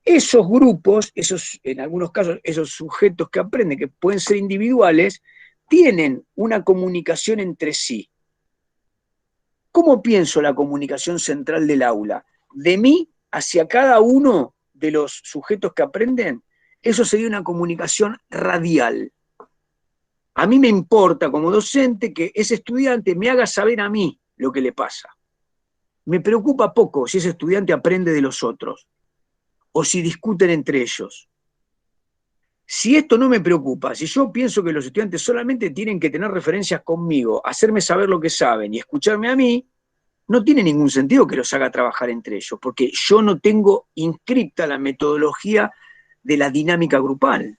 esos grupos, en algunos casos, esos sujetos que aprenden, que pueden ser individuales, tienen una comunicación entre sí. ¿Cómo pienso la comunicación central del aula? De mí hacia cada uno de los sujetos que aprenden, eso sería una comunicación radial. A mí me importa como docente que ese estudiante me haga saber a mí lo que le pasa. Me preocupa poco si ese estudiante aprende de los otros o si discuten entre ellos. Si esto no me preocupa, si yo pienso que los estudiantes solamente tienen que tener referencias conmigo, hacerme saber lo que saben y escucharme a mí, no tiene ningún sentido que los haga trabajar entre ellos, porque yo no tengo inscripta la metodología de la dinámica grupal.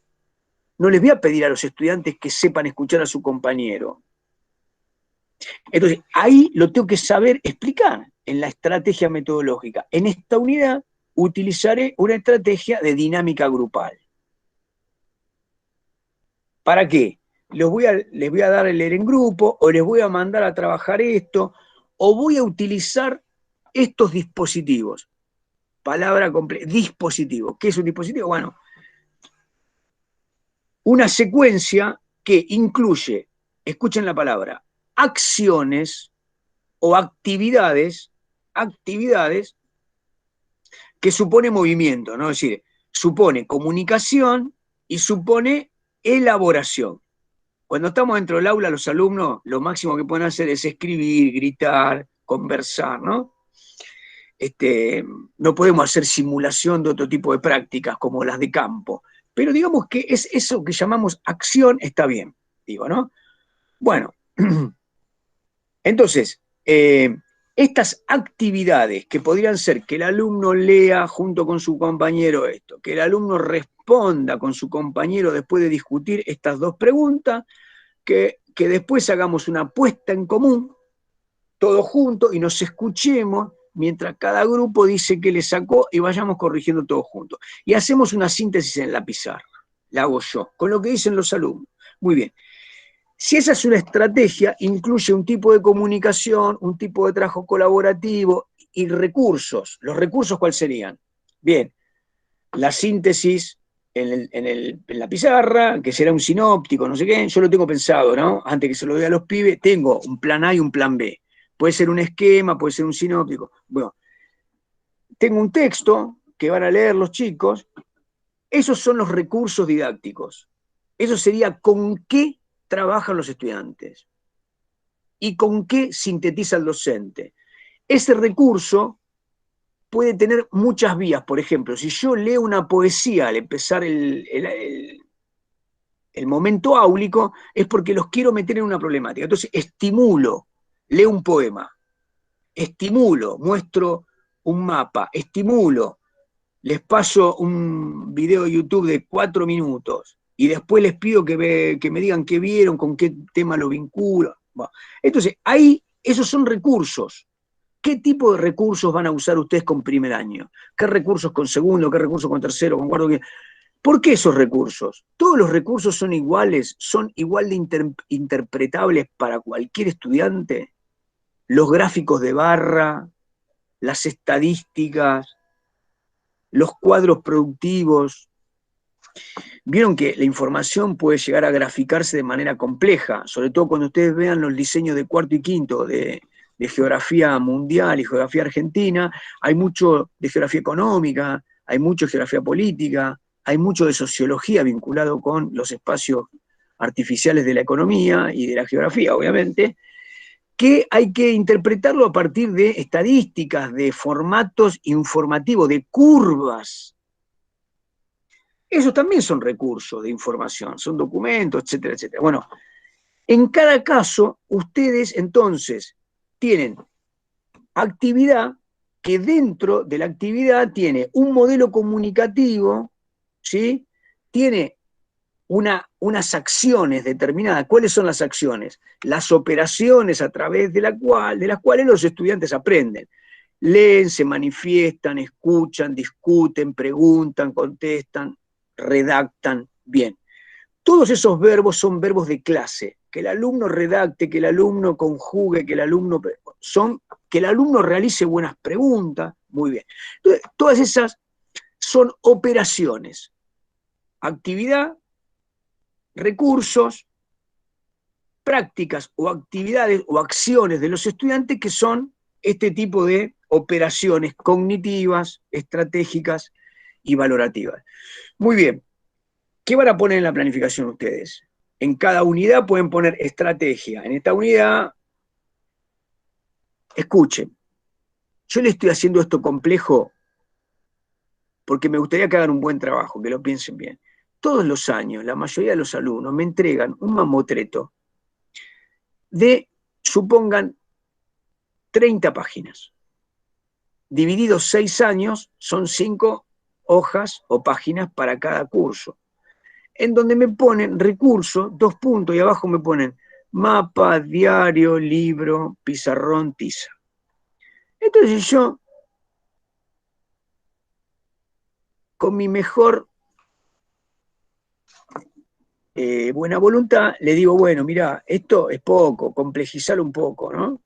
No les voy a pedir a los estudiantes que sepan escuchar a su compañero. Entonces, ahí lo tengo que saber explicar en la estrategia metodológica. En esta unidad utilizaré una estrategia de dinámica grupal. ¿Para qué? Les voy a dar a leer en grupo, o les voy a mandar a trabajar esto, o voy a utilizar estos dispositivos. Palabra completa, dispositivo. ¿Qué es un dispositivo? Bueno, una secuencia que incluye, escuchen la palabra, acciones o actividades que supone movimiento, ¿no? Es decir, supone comunicación y supone elaboración. Cuando estamos dentro del aula, los alumnos lo máximo que pueden hacer es escribir, gritar, conversar, ¿no? no podemos hacer simulación de otro tipo de prácticas como las de campo, pero digamos que es eso que llamamos acción, está bien, digo, ¿no? Bueno, entonces, estas actividades que podrían ser que el alumno lea junto con su compañero esto, que el alumno responda con su compañero después de discutir estas dos preguntas, que después hagamos una puesta en común, todos juntos, y nos escuchemos mientras cada grupo dice qué le sacó y vayamos corrigiendo todos juntos. Y hacemos una síntesis en la pizarra, la hago yo, con lo que dicen los alumnos. Muy bien. Si esa es una estrategia, incluye un tipo de comunicación, un tipo de trabajo colaborativo y recursos. ¿Los recursos cuáles serían? Bien, la síntesis en la pizarra, que será un sinóptico, no sé qué, yo lo tengo pensado, ¿no? Antes que se lo dé a los pibes, tengo un plan A y un plan B. Puede ser un esquema, puede ser un sinóptico. Bueno, tengo un texto que van a leer los chicos. Esos son los recursos didácticos. Eso sería con qué trabajan los estudiantes y con qué sintetiza el docente. Ese recurso puede tener muchas vías. Por ejemplo, si yo leo una poesía al empezar el momento áulico, es porque los quiero meter en una problemática. Entonces, estimulo, leo un poema, estimulo, muestro un mapa, estimulo, les paso un video de YouTube de 4 minutos y después les pido que me digan qué vieron, con qué tema lo vinculo. Bueno, entonces, ahí esos son recursos. ¿Qué tipo de recursos van a usar ustedes con primer año? ¿Qué recursos con segundo? ¿Qué recursos con tercero? ¿Con cuarto? ¿Por qué esos recursos? Todos los recursos son iguales, son igual de interpretables para cualquier estudiante. Los gráficos de barra, las estadísticas, los cuadros productivos. Vieron que la información puede llegar a graficarse de manera compleja, sobre todo cuando ustedes vean los diseños de cuarto y quinto de geografía mundial y geografía argentina. Hay mucho de geografía económica, hay mucho de geografía política, hay mucho de sociología vinculado con los espacios artificiales de la economía y de la geografía, obviamente, que hay que interpretarlo a partir de estadísticas, de formatos informativos, de curvas. Esos también son recursos de información, son documentos, etcétera, etcétera. Bueno, en cada caso, ustedes entonces tienen actividad que dentro de la actividad tiene un modelo comunicativo, ¿sí? Tiene unas acciones determinadas. ¿Cuáles son las acciones? Las operaciones a través de las cuales los estudiantes aprenden. Leen, se manifiestan, escuchan, discuten, preguntan, contestan, redactan. Bien. Todos esos verbos son verbos de clase. Que el alumno redacte, que el alumno conjugue, que el alumno realice buenas preguntas. Muy bien. Entonces, todas esas son operaciones. Actividad, recursos, prácticas o actividades o acciones de los estudiantes que son este tipo de operaciones cognitivas, estratégicas y valorativas. Muy bien. ¿Qué van a poner en la planificación ustedes? En cada unidad pueden poner estrategia. En esta unidad, escuchen, yo le estoy haciendo esto complejo porque me gustaría que hagan un buen trabajo, que lo piensen bien. Todos los años, la mayoría de los alumnos me entregan un mamotreto de, supongan, 30 páginas. Divididos 6 años, son 5 hojas o páginas para cada curso, en donde me ponen recursos, 2 puntos, y abajo me ponen mapa, diario, libro, pizarrón, tiza. Entonces yo, con mi mejor buena voluntad, le digo, bueno, mira, esto es poco, complejizarlo un poco, ¿no?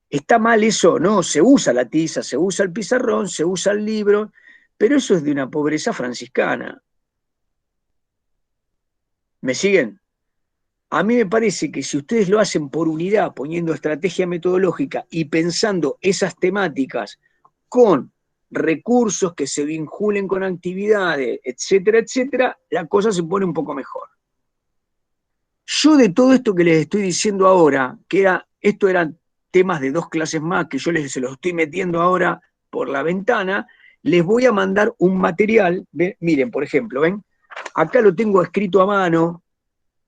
¿Está mal eso? No, se usa la tiza, se usa el pizarrón, se usa el libro, pero eso es de una pobreza franciscana. ¿Me siguen? A mí me parece que si ustedes lo hacen por unidad, poniendo estrategia metodológica y pensando esas temáticas con recursos que se vinculen con actividades, etcétera, etcétera, la cosa se pone un poco mejor. Yo de todo esto que les estoy diciendo ahora, esto eran temas de 2 clases más que yo se los estoy metiendo ahora por la ventana, les voy a mandar un material. Miren, por ejemplo, ¿ven? Acá lo tengo escrito a mano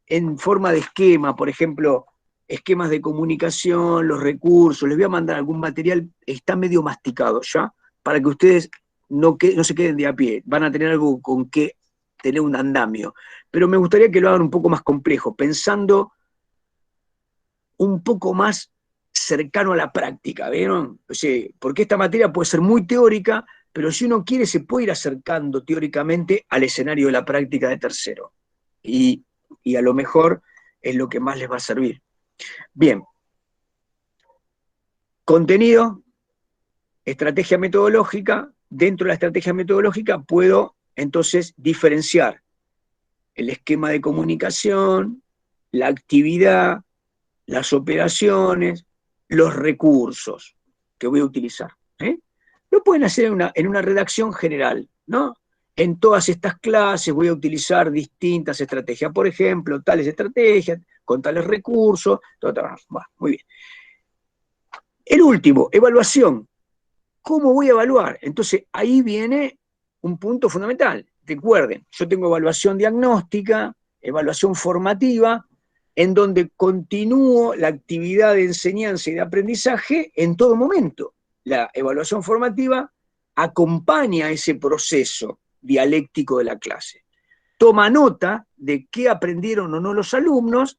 en forma de esquema, por ejemplo, esquemas de comunicación, los recursos. Les voy a mandar algún material, está medio masticado ya, para que ustedes no se queden de a pie. Van a tener algo con que tener un andamio. Pero me gustaría que lo hagan un poco más complejo, pensando un poco más cercano a la práctica, ¿vieron? O sea, porque esta materia puede ser muy teórica, pero si uno quiere se puede ir acercando teóricamente al escenario de la práctica de tercero. Y a lo mejor es lo que más les va a servir. Bien. Contenido, estrategia metodológica. Dentro de la estrategia metodológica puedo entonces diferenciar el esquema de comunicación, la actividad, las operaciones, los recursos que voy a utilizar. Lo pueden hacer en una redacción general, ¿no? En todas estas clases voy a utilizar distintas estrategias. Por ejemplo, tales estrategias, con tales recursos. Muy bien. El último, evaluación. ¿Cómo voy a evaluar? Entonces, ahí viene un punto fundamental. Recuerden, yo tengo evaluación diagnóstica, evaluación formativa, en donde continúo la actividad de enseñanza y de aprendizaje en todo momento. La evaluación formativa acompaña ese proceso dialéctico de la clase. Toma nota de qué aprendieron o no los alumnos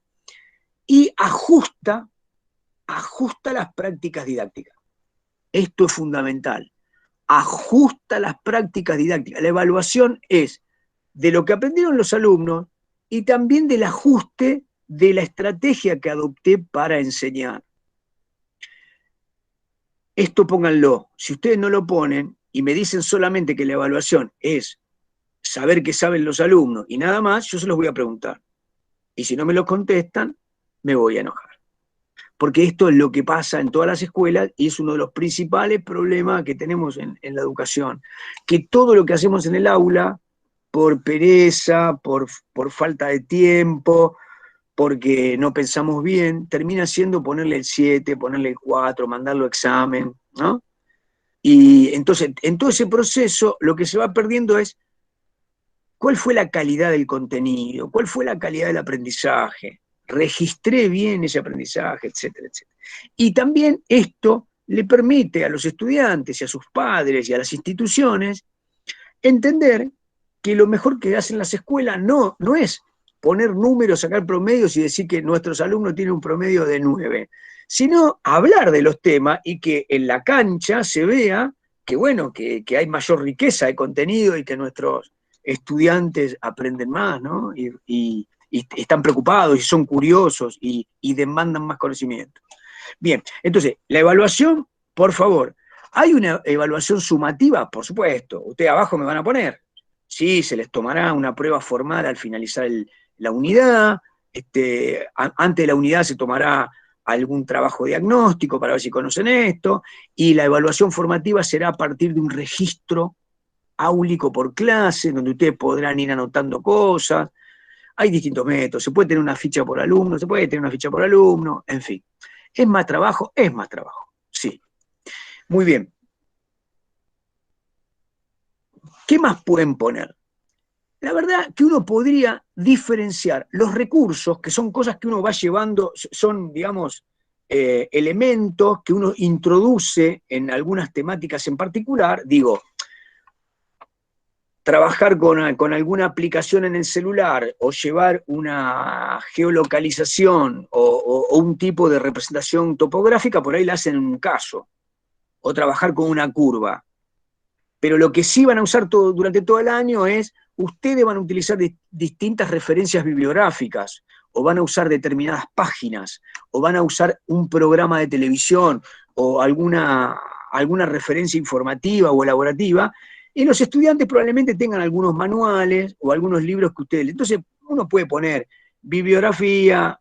y ajusta las prácticas didácticas. Esto es fundamental. Ajusta las prácticas didácticas. La evaluación es de lo que aprendieron los alumnos y también del ajuste de la estrategia que adopté para enseñar. Esto pónganlo. Si ustedes no lo ponen y me dicen solamente que la evaluación es saber qué saben los alumnos y nada más, yo se los voy a preguntar. Y si no me lo contestan, me voy a enojar. Porque esto es lo que pasa en todas las escuelas y es uno de los principales problemas que tenemos en la educación. Que todo lo que hacemos en el aula, por pereza, por falta de tiempo, porque no pensamos bien, termina siendo ponerle el 7, ponerle el 4, mandarlo a examen, ¿no? Y entonces, en todo ese proceso, lo que se va perdiendo es cuál fue la calidad del contenido, cuál fue la calidad del aprendizaje, registré bien ese aprendizaje, etcétera, etcétera. Y también esto le permite a los estudiantes y a sus padres y a las instituciones entender que lo mejor que hacen las escuelas no es poner números, sacar promedios y decir que nuestros alumnos tienen un promedio de 9, sino hablar de los temas y que en la cancha se vea que, bueno, que hay mayor riqueza de contenido y que nuestros estudiantes aprenden más, ¿no? Y están preocupados y son curiosos y demandan más conocimiento. Bien, entonces, la evaluación, por favor. ¿Hay una evaluación sumativa? Por supuesto. Ustedes abajo me van a poner. Sí, se les tomará una prueba formal al finalizar la unidad. Antes de la unidad se tomará algún trabajo diagnóstico para ver si conocen esto. Y la evaluación formativa será a partir de un registro áulico por clase, donde ustedes podrán ir anotando cosas. Hay distintos métodos. Se puede tener una ficha por alumno, se puede tener una ficha por alumno, en fin. ¿Es más trabajo? Es más trabajo, sí. Muy bien. ¿Qué más pueden poner? La verdad que uno podría diferenciar los recursos, que son cosas que uno va llevando, son, digamos, elementos que uno introduce en algunas temáticas en particular. Digo, trabajar con alguna aplicación en el celular o llevar una geolocalización o un tipo de representación topográfica, por ahí la hacen en un caso. O trabajar con una curva. Pero lo que sí van a usar durante todo el año es, ustedes van a utilizar distintas referencias bibliográficas, o van a usar determinadas páginas, o van a usar un programa de televisión, o alguna referencia informativa o elaborativa, y los estudiantes probablemente tengan algunos manuales o algunos libros que ustedes... Entonces uno puede poner bibliografía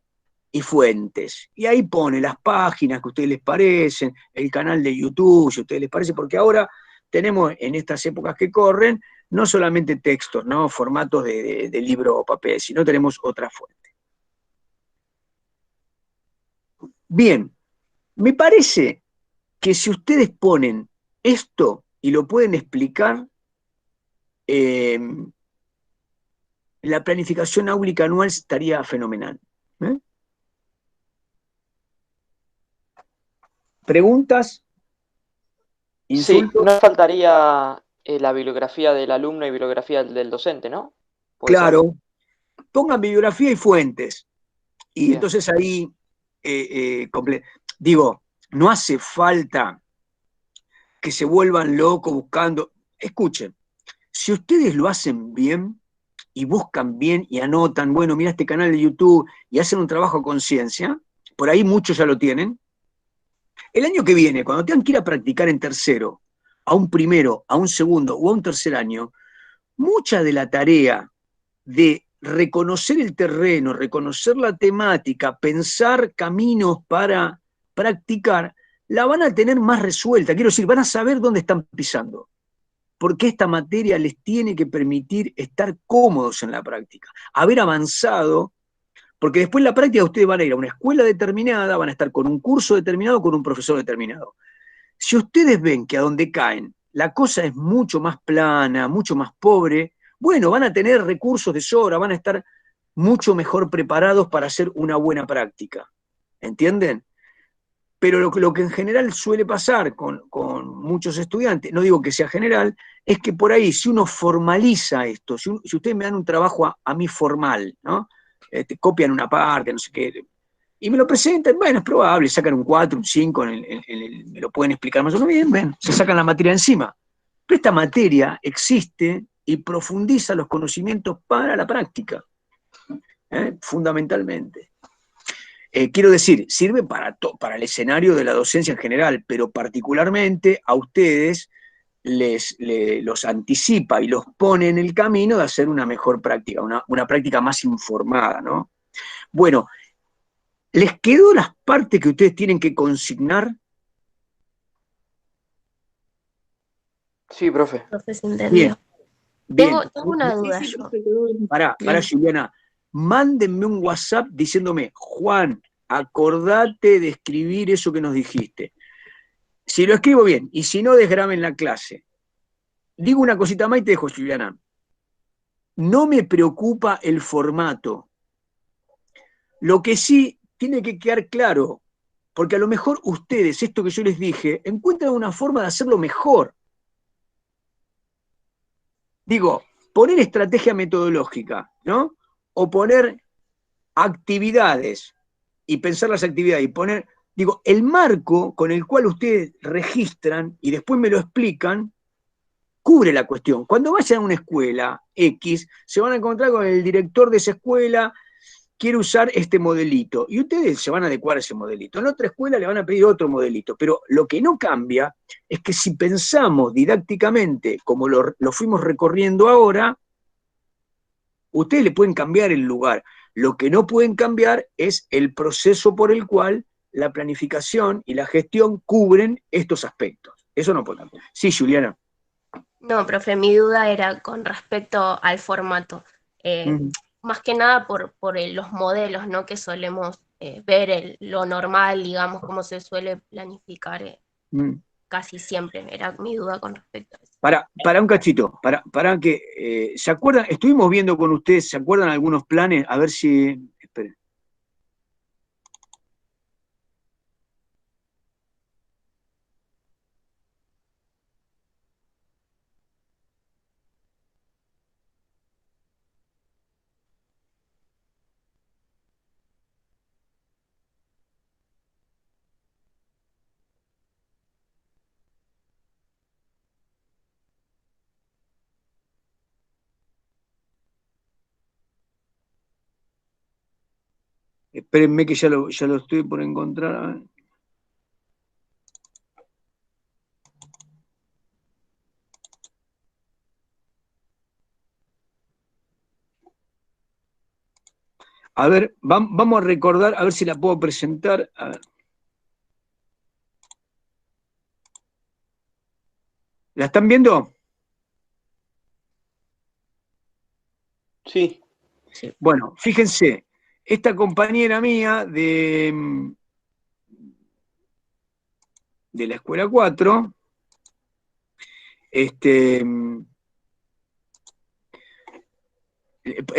y fuentes, y ahí pone las páginas que a ustedes les parecen, el canal de YouTube, si a ustedes les parece, porque ahora tenemos en estas épocas que corren no solamente textos, ¿no? Formatos de libro o papel, sino tenemos otra fuente. Bien, Me parece que si ustedes ponen esto y lo pueden explicar, eh, la planificación áulica anual estaría fenomenal. ¿Eh? ¿Preguntas? Sí, ¿Insultos? no faltaría la bibliografía del alumno y bibliografía del docente, ¿no? ¿Puede ser? Claro. Pongan bibliografía y fuentes. Y Bien. entonces ahí, digo, no hace falta que se vuelvan locos buscando. Escuchen, si ustedes lo hacen bien y buscan bien y anotan, bueno, mira este canal de YouTube y hacen un trabajo a conciencia, por ahí muchos ya lo tienen. El año que viene, cuando tengan que ir a practicar en tercero, a un primero, a un segundo o a un tercer año, mucha de la tarea de reconocer el terreno, reconocer la temática, pensar caminos para practicar, la van a tener más resuelta. Quiero decir, van a saber dónde están pisando, porque esta materia les tiene que permitir estar cómodos en la práctica, haber avanzado, porque después en la práctica ustedes van a ir a una escuela determinada, van a estar con un curso determinado, con un profesor determinado. Si ustedes ven que a donde caen la cosa es mucho más plana, mucho más pobre, bueno, van a tener recursos de sobra, van a estar mucho mejor preparados para hacer una buena práctica. ¿Entienden? Pero lo que en general suele pasar con muchos estudiantes, no digo que sea general, es que por ahí, si uno formaliza esto, si ustedes me dan un trabajo a mí formal, ¿no? Copian una parte, no sé qué, y me lo presentan, bueno, es probable, sacan un 4, un 5, me lo pueden explicar más o menos bien, ven, se sacan la materia encima. Pero esta materia existe y profundiza los conocimientos para la práctica, fundamentalmente. Quiero decir, sirve para el escenario de la docencia en general, pero particularmente a ustedes los anticipa y los pone en el camino de hacer una mejor práctica, una práctica más informada, ¿no? Bueno, ¿les quedó las partes que ustedes tienen que consignar? Sí, profe. Profe, se Bien, entendió. bien. Tengo una duda yo. Pará, Bien. Juliana. Mándenme un WhatsApp diciéndome, Juan, acordate de escribir eso que nos dijiste. Si lo escribo bien, y si no, desgraben la clase. Digo una cosita más y te dejo, Juliana. No me preocupa el formato. Lo que sí tiene que quedar claro, porque a lo mejor ustedes, esto que yo les dije, encuentran una forma de hacerlo mejor. Digo, poner estrategia metodológica, ¿no? O poner actividades y pensar las actividades y poner, digo, el marco con el cual ustedes registran y después me lo explican, cubre la cuestión. Cuando vayan a una escuela X, se van a encontrar con el director de esa escuela, quiere usar este modelito, y ustedes se van a adecuar a ese modelito. En otra escuela le van a pedir otro modelito, pero lo que no cambia es que si pensamos didácticamente como lo fuimos recorriendo ahora, ustedes le pueden cambiar el lugar. Lo que no pueden cambiar es el proceso por el cual la planificación y la gestión cubren estos aspectos. Eso no puede cambiar. Sí, Juliana. No, profe, mi duda era con respecto al formato. Eh, Mm, Más que nada por los modelos, ¿no? Que solemos ver lo normal, digamos, cómo se suele planificar mm. casi siempre. Era mi duda con respecto a eso. Para un cachito, para que, ¿se acuerdan? Estuvimos viendo con ustedes, ¿se acuerdan algunos planes? A ver si, esperen. Espérenme que ya lo estoy por encontrar. A ver. A ver, vamos a recordar, a ver si la puedo presentar. A ver. ¿La están viendo? Sí. Sí. Bueno, fíjense, esta compañera mía de la escuela 4,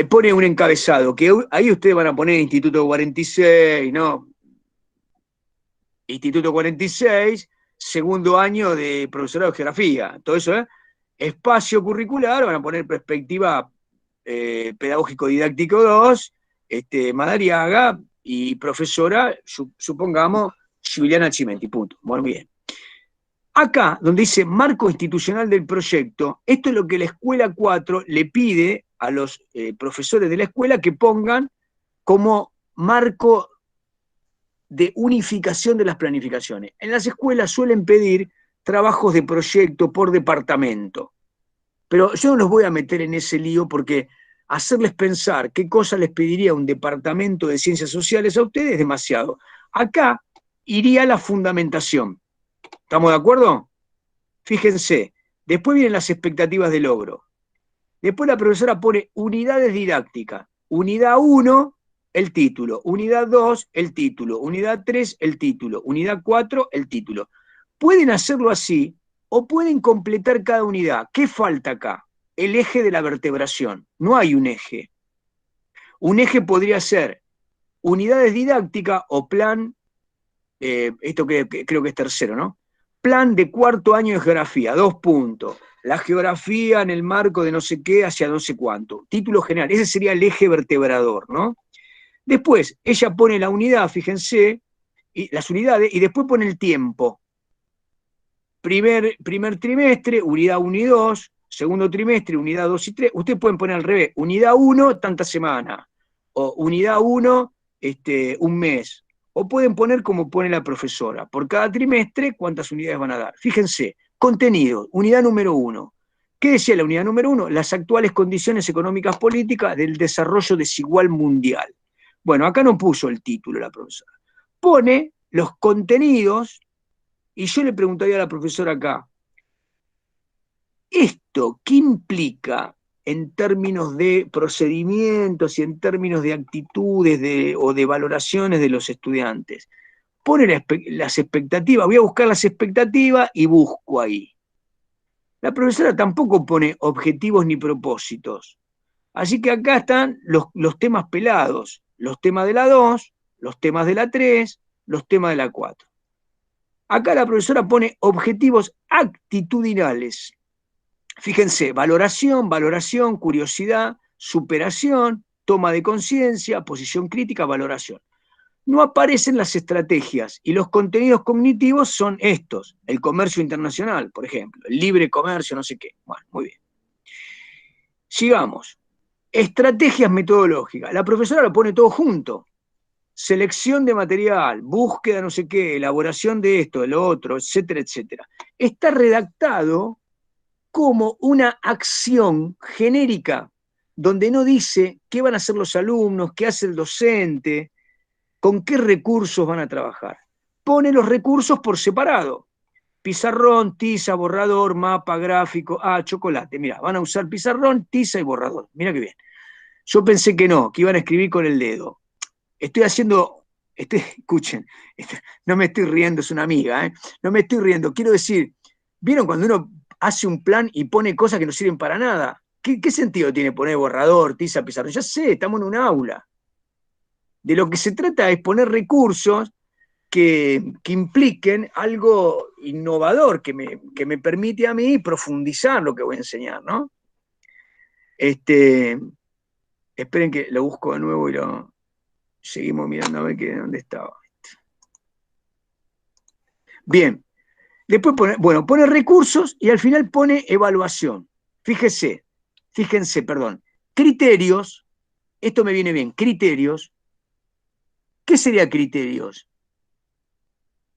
pone un encabezado, que ahí ustedes van a poner Instituto 46, ¿no? Instituto 46, segundo año de profesorado de geografía, todo eso, ¿eh? Espacio curricular, van a poner perspectiva pedagógico-didáctico 2, Madariaga, y profesora, supongamos, Giuliana Chimenti, punto. Bueno, bien. Acá, donde dice marco institucional del proyecto, esto es lo que la escuela 4 le pide a los profesores de la escuela que pongan como marco de unificación de las planificaciones. En las escuelas suelen pedir trabajos de proyecto por departamento, pero yo no los voy a meter en ese lío porque hacerles pensar qué cosa les pediría un departamento de ciencias sociales a ustedes es demasiado. Acá iría la fundamentación. ¿Estamos de acuerdo? Fíjense, después vienen las expectativas de logro. Después la profesora pone unidades didácticas. Unidad 1, el título. Unidad 2, el título. Unidad 3, el título. Unidad 4, el título. Pueden hacerlo así o pueden completar cada unidad. ¿Qué falta acá? El eje de la vertebración. No hay un eje. Un eje podría ser unidades didácticas o plan, esto creo que es tercero, ¿no? Plan de cuarto año de geografía, 2 puntos. La geografía en el marco de no sé qué hacia no sé cuánto. Título general, ese sería el eje vertebrador, ¿no? Después, ella pone la unidad, fíjense, y las unidades, y después pone el tiempo. Primer trimestre, unidad 1 y 2, segundo trimestre, unidad 2 y 3. Ustedes pueden poner al revés, unidad 1, tanta semana, o unidad 1, un mes. O pueden poner como pone la profesora, por cada trimestre, cuántas unidades van a dar. Fíjense, contenido, unidad número 1. ¿Qué decía la unidad número 1? Las actuales condiciones económicas políticas del desarrollo desigual mundial. Bueno, acá no puso el título la profesora. Pone los contenidos, y yo le preguntaría a la profesora acá, ¿esto qué implica en términos de procedimientos y en términos de actitudes o de valoraciones de los estudiantes? Pone las expectativas, voy a buscar las expectativas y busco ahí. La profesora tampoco pone objetivos ni propósitos. Así que acá están los temas pelados, los temas de la 2, los temas de la 3, los temas de la 4. Acá la profesora pone objetivos actitudinales. Fíjense, valoración, curiosidad, superación, toma de conciencia, posición crítica, valoración. No aparecen las estrategias y los contenidos cognitivos son estos, el comercio internacional, por ejemplo, el libre comercio, no sé qué. Bueno, muy bien. Sigamos. Estrategias metodológicas. La profesora lo pone todo junto. Selección de material, búsqueda no sé qué, elaboración de esto, de lo otro, etcétera, etcétera. Está redactado como una acción genérica, donde no dice qué van a hacer los alumnos, qué hace el docente, con qué recursos van a trabajar. Pone los recursos por separado. Pizarrón, tiza, borrador, mapa, gráfico, chocolate. Mira, van a usar pizarrón, tiza y borrador. Mira qué bien. Yo pensé que no, que iban a escribir con el dedo. Escuchen, no me estoy riendo, es una amiga, no me estoy riendo. Quiero decir, ¿vieron cuando uno hace un plan y pone cosas que no sirven para nada? ¿Qué sentido tiene poner borrador, tiza, pizarrón? Ya sé, estamos en un aula. De lo que se trata es poner recursos que impliquen algo innovador, que me permite a mí profundizar lo que voy a enseñar, ¿no? Esperen que lo busco de nuevo y lo seguimos mirando a ver dónde estaba. Bien, después pone recursos y al final pone evaluación. Fíjense, criterios, esto me viene bien, criterios. ¿Qué sería criterios?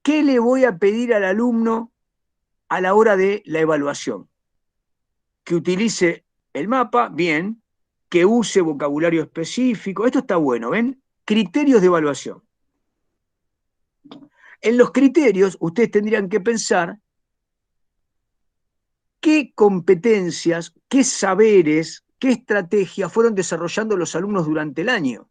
¿Qué le voy a pedir al alumno a la hora de la evaluación? Que utilice el mapa, bien, que use vocabulario específico, esto está bueno, ¿ven? Criterios de evaluación. En los criterios, ustedes tendrían que pensar qué competencias, qué saberes, qué estrategias fueron desarrollando los alumnos durante el año.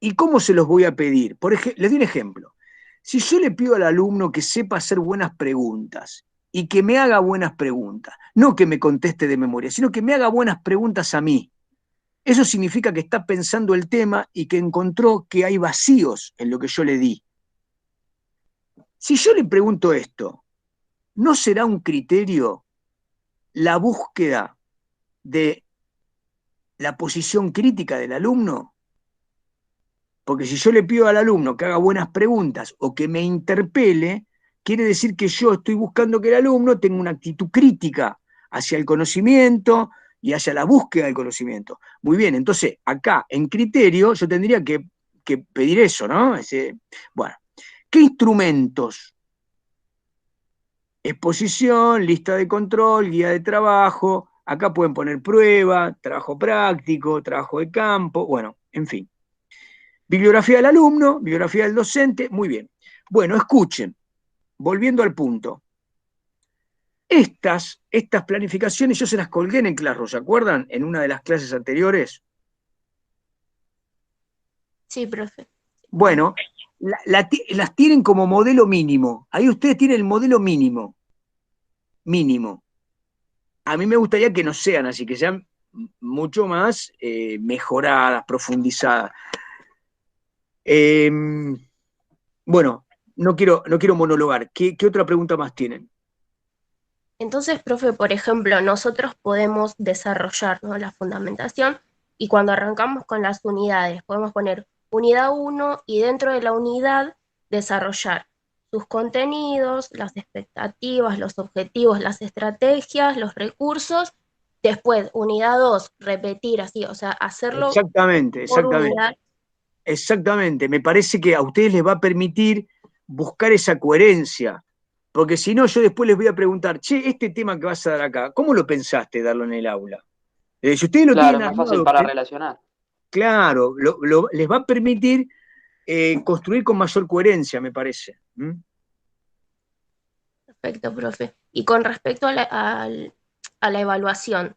¿Y cómo se los voy a pedir? Les doy un ejemplo. Si yo le pido al alumno que sepa hacer buenas preguntas y que me haga buenas preguntas, no que me conteste de memoria, sino que me haga buenas preguntas a mí, eso significa que está pensando el tema y que encontró que hay vacíos en lo que yo le di. Si yo le pregunto esto, ¿no será un criterio la búsqueda de la posición crítica del alumno? Porque si yo le pido al alumno que haga buenas preguntas o que me interpele, quiere decir que yo estoy buscando que el alumno tenga una actitud crítica hacia el conocimiento y hacia la búsqueda del conocimiento. Muy bien, entonces acá en criterio yo tendría que pedir eso, ¿no? Bueno, ¿qué instrumentos? Exposición, lista de control, guía de trabajo, acá pueden poner prueba, trabajo práctico, trabajo de campo, bueno, en fin. Bibliografía del alumno, bibliografía del docente, muy bien. Bueno, escuchen, volviendo al punto. Estas planificaciones yo se las colgué en el Classroom, ¿se acuerdan? En una de las clases anteriores. Sí, profe. Bueno, las tienen como modelo mínimo. Ahí ustedes tienen el modelo mínimo. Mínimo. A mí me gustaría que no sean así, que sean mucho más mejoradas, profundizadas. Bueno, no quiero monologar. ¿Qué otra pregunta más tienen? Entonces, profe, por ejemplo, nosotros podemos desarrollar, ¿no?, la fundamentación, y cuando arrancamos con las unidades, podemos poner unidad 1 y dentro de la unidad desarrollar sus contenidos, las expectativas, los objetivos, las estrategias, los recursos. Después, unidad 2, repetir así, o sea, hacerlo Exactamente, por exactamente. unidad. Exactamente. Me parece que a ustedes les va a permitir buscar esa coherencia. Porque si no, yo después les voy a preguntar, che, este tema que vas a dar acá, ¿cómo lo pensaste darlo en el aula? Si ustedes lo Claro, tienen es más fácil armado, para relacionar. claro, les va a permitir construir con mayor coherencia, me parece. Perfecto, profe. Y con respecto a la evaluación,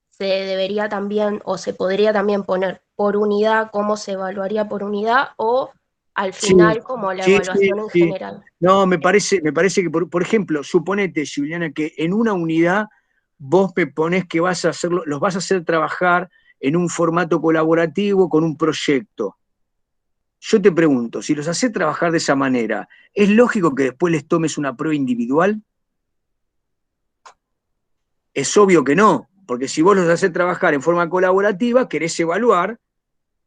se debería también o se podría también poner por unidad cómo se evaluaría por unidad o al Sí, final como la sí, sí, evaluación en sí. general. No, me parece que, por ejemplo, suponete, Juliana, que en una unidad vos me ponés que los vas a hacer trabajar en un formato colaborativo con un proyecto. Yo te pregunto, si los haces trabajar de esa manera, ¿es lógico que después les tomes una prueba individual? Es obvio que no, porque si vos los haces trabajar en forma colaborativa, querés evaluar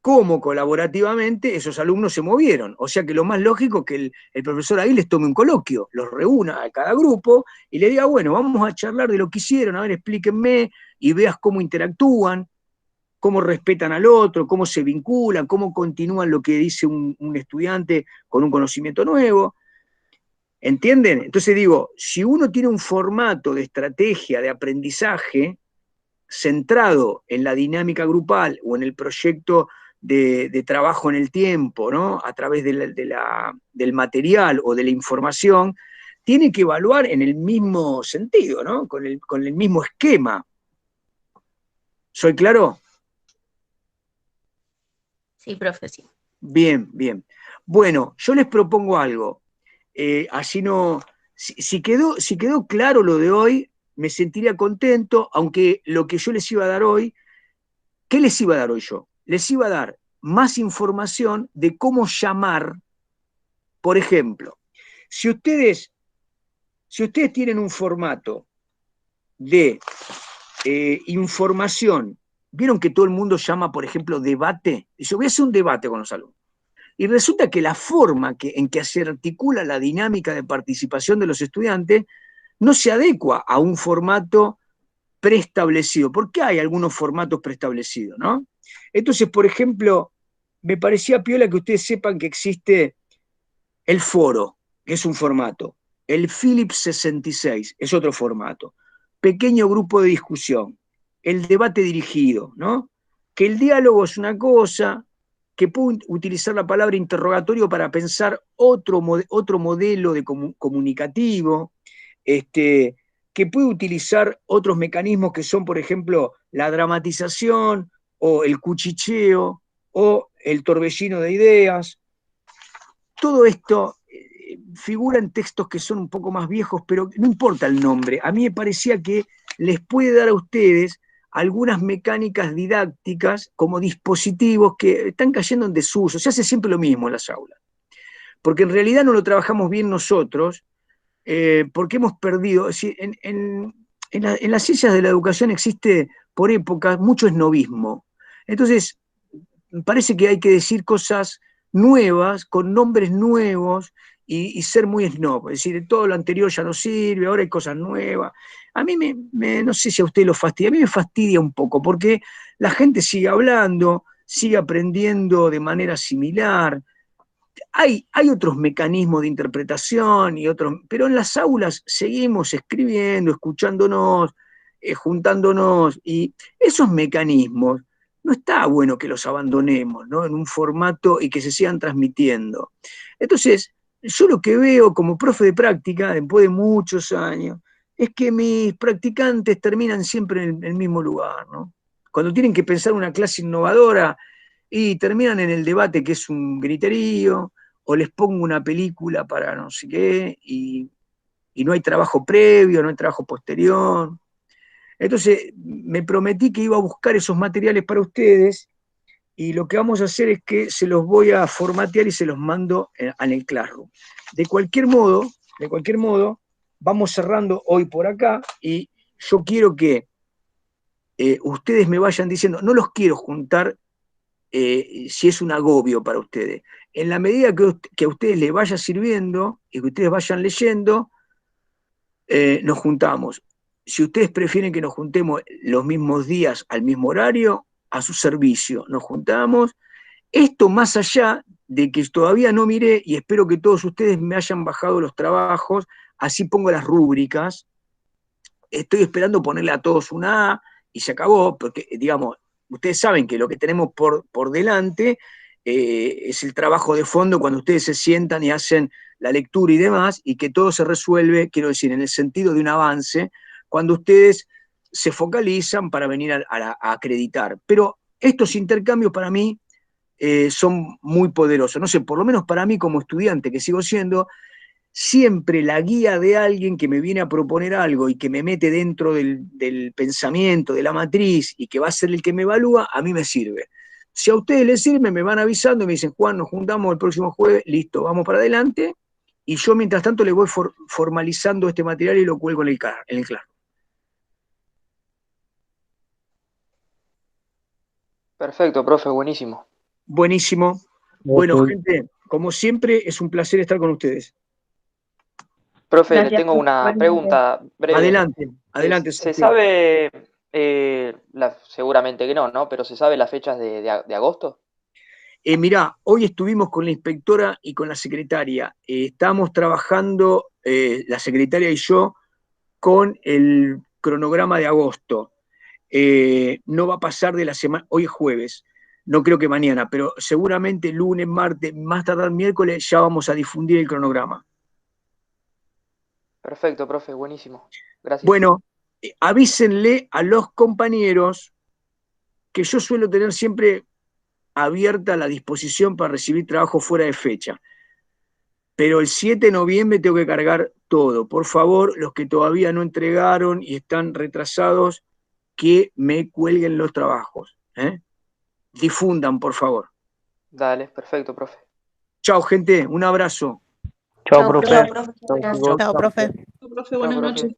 cómo colaborativamente esos alumnos se movieron. O sea que lo más lógico es que el profesor ahí les tome un coloquio, los reúna a cada grupo y le diga, bueno, vamos a charlar de lo que hicieron, a ver, explíquenme, y veas cómo interactúan, cómo respetan al otro, cómo se vinculan, cómo continúan lo que dice un estudiante con un conocimiento nuevo. ¿Entienden? Entonces digo, si uno tiene un formato de estrategia de aprendizaje centrado en la dinámica grupal o en el proyecto de trabajo en el tiempo, ¿no?, a través del material o de la información, tiene que evaluar en el mismo sentido, ¿no?, con el mismo esquema. ¿Soy claro? Sí, profe, sí. Bien, bien. Bueno, yo les propongo algo. Así no. Si quedó claro lo de hoy, me sentiría contento, aunque lo que yo les iba a dar hoy, ¿qué les iba a dar hoy yo? Les iba a dar más información de cómo llamar, por ejemplo, si ustedes tienen un formato de información, vieron que todo el mundo llama, por ejemplo, debate. Dice, voy a hacer un debate con los alumnos. Y resulta que la forma en que se articula la dinámica de participación de los estudiantes no se adecua a un formato preestablecido, porque hay algunos formatos preestablecidos, ¿no? Entonces, por ejemplo, me parecía piola que ustedes sepan que existe el foro, que es un formato, el Philips 66 es otro formato, pequeño grupo de discusión, el debate dirigido, ¿no? Que el diálogo es una cosa, que puedo utilizar la palabra interrogatorio para pensar otro modelo de comunicativo, que puede utilizar otros mecanismos que son, por ejemplo, la dramatización o el cuchicheo o el torbellino de ideas. Todo esto figura en textos que son un poco más viejos, pero no importa el nombre. A mí me parecía que les puede dar a ustedes algunas mecánicas didácticas como dispositivos que están cayendo en desuso. Se hace siempre lo mismo en las aulas. Porque en realidad no lo trabajamos bien nosotros, porque hemos perdido. Es decir, en las ciencias de la educación existe por épocas mucho esnovismo. Entonces, parece que hay que decir cosas nuevas, con nombres nuevos, y ser muy snob. Es decir, todo lo anterior ya no sirve, ahora hay cosas nuevas. A mí no sé si a usted lo fastidia, a mí me fastidia un poco, porque la gente sigue hablando, sigue aprendiendo de manera similar. Hay otros mecanismos de interpretación y otros, pero en las aulas seguimos escribiendo, escuchándonos, juntándonos, y esos mecanismos no está bueno que los abandonemos, ¿no? En un formato y que se sigan transmitiendo. Entonces, yo lo que veo como profe de práctica, después de muchos años, es que mis practicantes terminan siempre en el mismo lugar, ¿no? Cuando tienen que pensar una clase innovadora y terminan en el debate que es un griterío, o les pongo una película para no sé qué, y no hay trabajo previo, no hay trabajo posterior. Entonces, me prometí que iba a buscar esos materiales para ustedes, y lo que vamos a hacer es que se los voy a formatear y se los mando en el Classroom. De cualquier modo, vamos cerrando hoy por acá, y yo quiero que ustedes me vayan diciendo, no los quiero juntar si es un agobio para ustedes. En la medida que a ustedes les vaya sirviendo y que ustedes vayan leyendo, nos juntamos. Si ustedes prefieren que nos juntemos los mismos días al mismo horario, a su servicio, nos juntamos. Esto más allá de que todavía no miré, y espero que todos ustedes me hayan bajado los trabajos, así pongo las rúbricas. Estoy esperando ponerle a todos una A y se acabó, porque, digamos, ustedes saben que lo que tenemos por delante es el trabajo de fondo cuando ustedes se sientan y hacen la lectura y demás, y que todo se resuelve, quiero decir, en el sentido de un avance, cuando ustedes se focalizan para venir a acreditar. Pero estos intercambios para mí son muy poderosos. No sé, por lo menos para mí como estudiante que sigo siendo, siempre la guía de alguien que me viene a proponer algo y que me mete dentro del pensamiento, de la matriz, y que va a ser el que me evalúa, a mí me sirve. Si a ustedes les sirve, me van avisando y me dicen, Juan, nos juntamos el próximo jueves, listo, vamos para adelante, y yo mientras tanto les voy formalizando este material y lo cuelgo en el Classroom. Perfecto, profe, buenísimo. Buenísimo. Bueno, gente, como siempre, es un placer estar con ustedes. Profe, Gracias, le tengo una pregunta breve. Adelante. ¿Se sabe, seguramente que no, pero se sabe las fechas de agosto? Mirá, hoy estuvimos con la inspectora y con la secretaria. Estamos trabajando, la secretaria y yo, con el cronograma de agosto. No va a pasar de la semana, hoy es jueves, no creo que mañana, pero seguramente lunes, martes, más tardar miércoles, ya vamos a difundir el cronograma. Perfecto, profe, buenísimo. Gracias. Bueno, avísenle a los compañeros que yo suelo tener siempre abierta la disposición para recibir trabajo fuera de fecha. Pero el 7 de noviembre tengo que cargar todo. Por favor, los que todavía no entregaron y están retrasados, que me cuelguen los trabajos. Difundan, por favor. Dale, perfecto, profe. Chao, gente. Un abrazo. Chao, profe. Chao, profe. Chao, profe. Chao, profe, buenas noches.